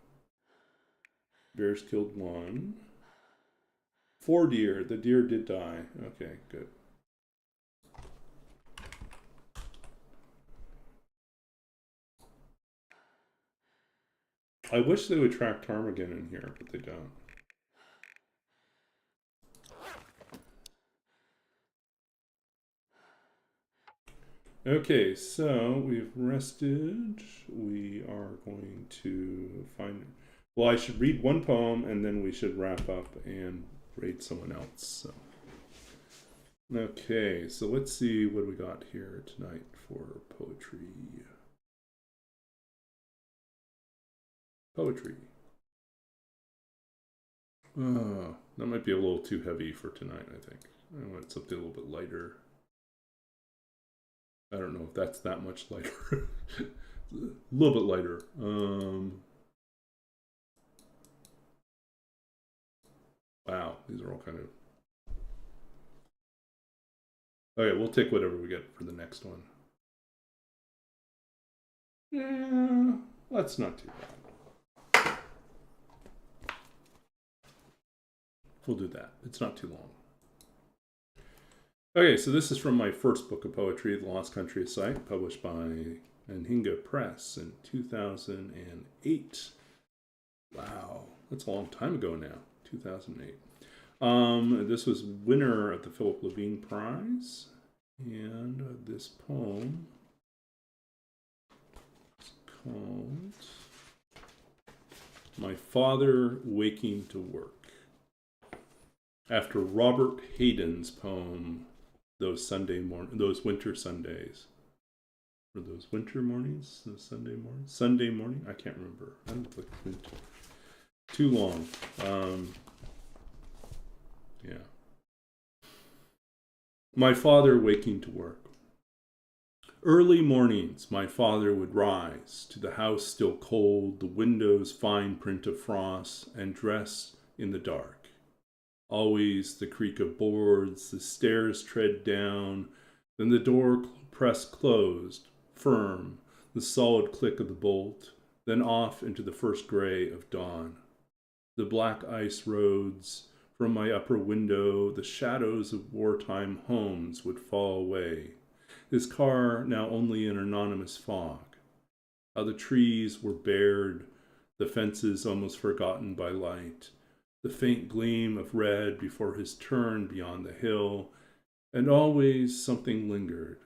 A: Bears killed 1. 4 deer. The deer did die. Okay, good. I wish they would track ptarmigan in here, but they don't. Okay, so we've rested. We are going to find... Well, I should read one poem, and then we should wrap up and raid someone else. So. Okay, so let's see what we got here tonight for poetry. Poetry. Oh, that might be a little too heavy for tonight, I think. I want something a little bit lighter. I don't know if that's that much lighter. A little bit lighter. Wow, these are all kind of... Okay, we'll take whatever we get for the next one. Yeah, that's not too bad. We'll do that. It's not too long. Okay, so this is from my first book of poetry, The Lost Country of Sight, published by Anhinga Press in 2008. Wow, that's a long time ago now, 2008. This was winner of the Philip Levine Prize, and this poem is called My Father Waking to Work, after Robert Hayden's poem, Those Winter Sundays. Or those winter mornings? Those Sunday mornings? Sunday morning? I can't remember. I don't look too long. Yeah. My father waking to work. Early mornings, my father would rise, to the house still cold, the windows fine print of frost, and dress in the dark. Always the creak of boards, the stairs tread down, then the door press closed, firm, the solid click of the bolt, then off into the first gray of dawn. The black ice roads, from my upper window, the shadows of wartime homes would fall away. His car now only an anonymous fog. How the trees were bared, the fences almost forgotten by light. The faint gleam of red before his turn beyond the hill, and always something lingered.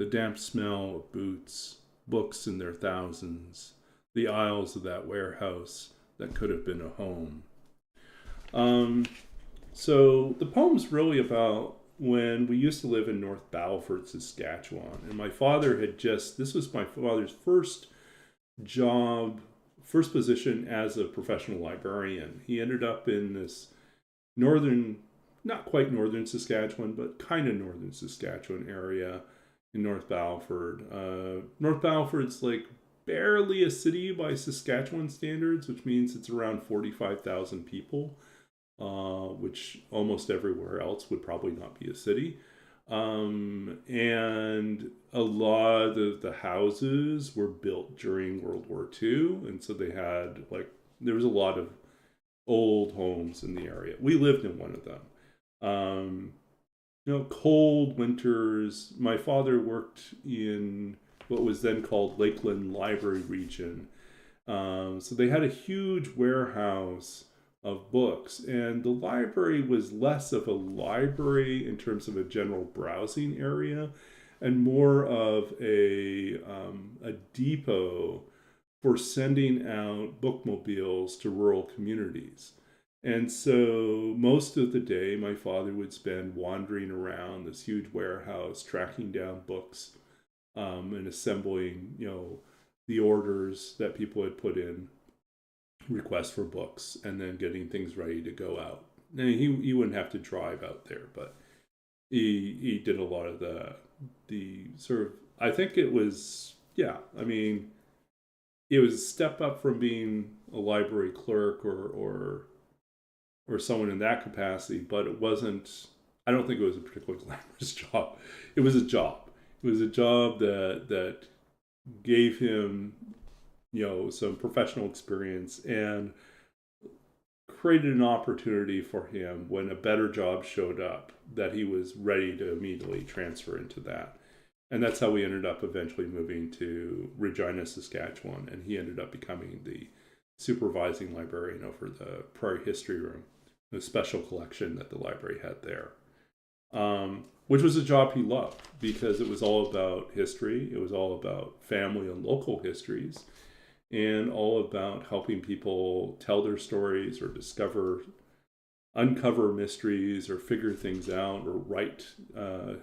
A: the damp smell of boots, books in their thousands, the aisles of that warehouse that could have been a home. So the poem's really about when we used to live in North Battleford, Saskatchewan, and my father had this was my father's first job, first position as a professional librarian. He ended up in this northern, not quite northern Saskatchewan, but kind of northern Saskatchewan area in North Battleford. North Battleford's like barely a city by Saskatchewan standards, which means it's around 45,000 people, which almost everywhere else would probably not be a city. And a lot of the houses were built during World War II, and so they had there was a lot of old homes in the area. We lived in one of them. Cold winters. My father worked in what was then called Lakeland Library Region. So they had a huge warehouse of books, and the library was less of a library in terms of a general browsing area and more of a depot for sending out bookmobiles to rural communities. And so most of the day my father would spend wandering around this huge warehouse, tracking down books, and assembling the orders that people had put in, requests for books, and then getting things ready to go out. And he wouldn't have to drive out there, but he did a lot of the sort of, I think it was, it was a step up from being a library clerk or someone in that capacity, but it wasn't, I don't think it was a particularly glamorous job. It was a job. It was a job that gave him some professional experience and created an opportunity for him when a better job showed up that he was ready to immediately transfer into that. And that's how we ended up eventually moving to Regina, Saskatchewan, and he ended up becoming the supervising librarian over the Prairie History Room, the special collection that the library had there. Which was a job he loved because it was all about history, it was all about family and local histories, and all about helping people tell their stories or uncover mysteries or figure things out or write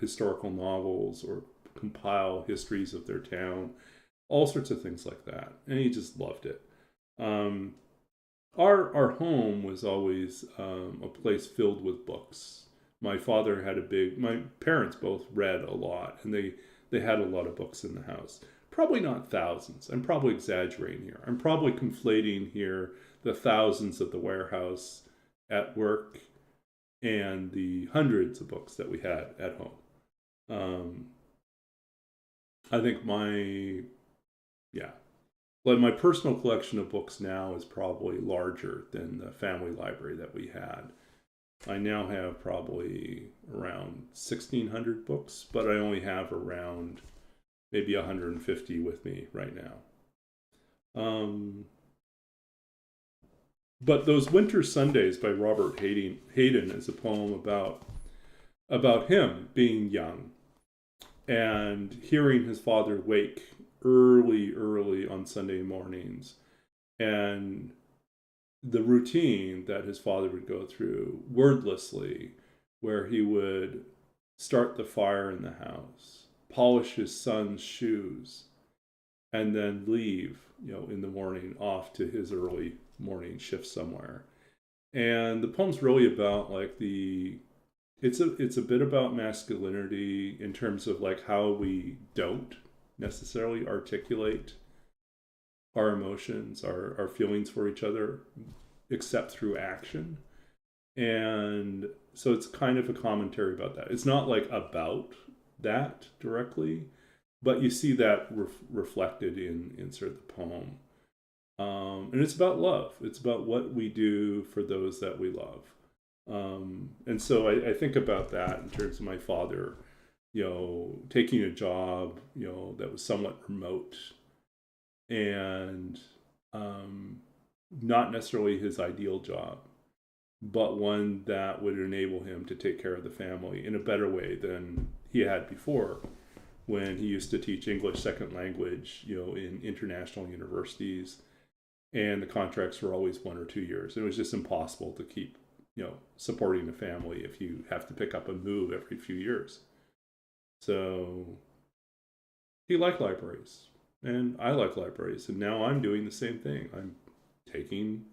A: historical novels or compile histories of their town, all sorts of things like that. And he just loved it. Our home was always a place filled with books. My father had my parents both read a lot, and they had a lot of books in the house. Probably not thousands. I'm probably exaggerating here. I'm probably conflating here the thousands at the warehouse at work and the hundreds of books that we had at home. I think my personal collection of books now is probably larger than the family library that we had. I now have probably around 1,600 books, but I only have around maybe 150 with me right now. But those Winter Sundays by Robert Hayden is a poem about him being young and hearing his father wake early on Sunday mornings, and the routine that his father would go through wordlessly, where he would start the fire in the house, polish his son's shoes, and then leave, in the morning off to his early morning shift somewhere. And the poem's really about it's a bit about masculinity in terms of how we don't necessarily articulate our emotions, our feelings for each other, except through action. And so it's kind of a commentary about that. It's not about that directly, but you see that reflected in sort of the poem. And it's about love. It's about what we do for those that we love. And so I think about that in terms of my father, taking a job, that was somewhat remote and not necessarily his ideal job, but one that would enable him to take care of the family in a better way than he had before. when he used to teach English second language, in international universities, and the contracts were always 1 or 2 years. It was just impossible to keep, supporting the family if you have to pick up and move every few years. So he liked libraries, and I like libraries, and now I'm doing the same thing. I'm taking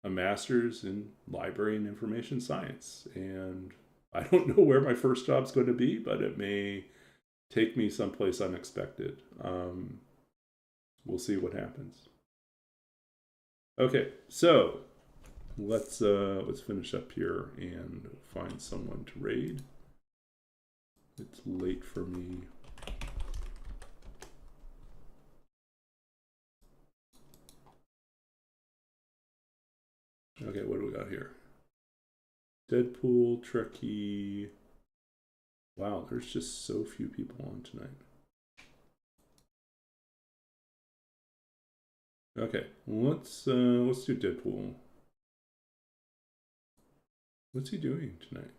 A: a master's in library and information science, and I don't know where my first job's going to be, but it may take me someplace unexpected. We'll see what happens. Okay, so let's finish up here and find someone to raid. It's late for me. Okay, what do we got here? Deadpool, Trekkie. Wow, there's just so few people on tonight. Okay, let's do Deadpool. What's he doing tonight?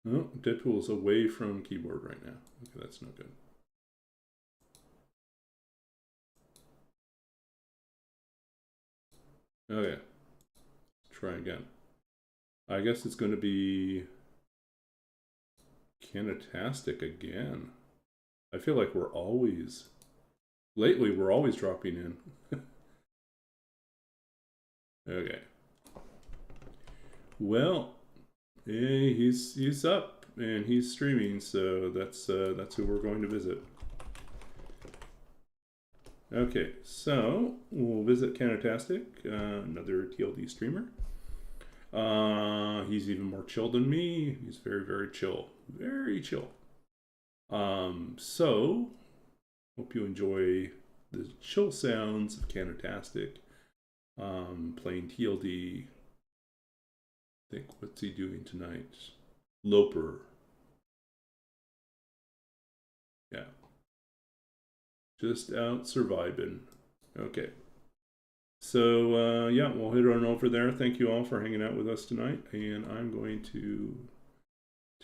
A: Oh, Deadpool's away from keyboard right now. Okay, that's no good. Okay, try again. I guess it's going to be Canatastic again. I feel like lately we're always dropping in. Okay. Well, he's up and he's streaming, so that's who we're going to visit. Okay, so we'll visit Canatastic, another TLD streamer. He's even more chill than me. He's very, very chill. Very chill. So hope you enjoy the chill sounds of Canatastic. Playing TLD. I think, what's he doing tonight? Loper. Yeah. Just out surviving. Okay. So, yeah, we'll head on over there. Thank you all for hanging out with us tonight. And I'm going to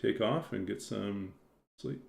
A: take off and get some sleep.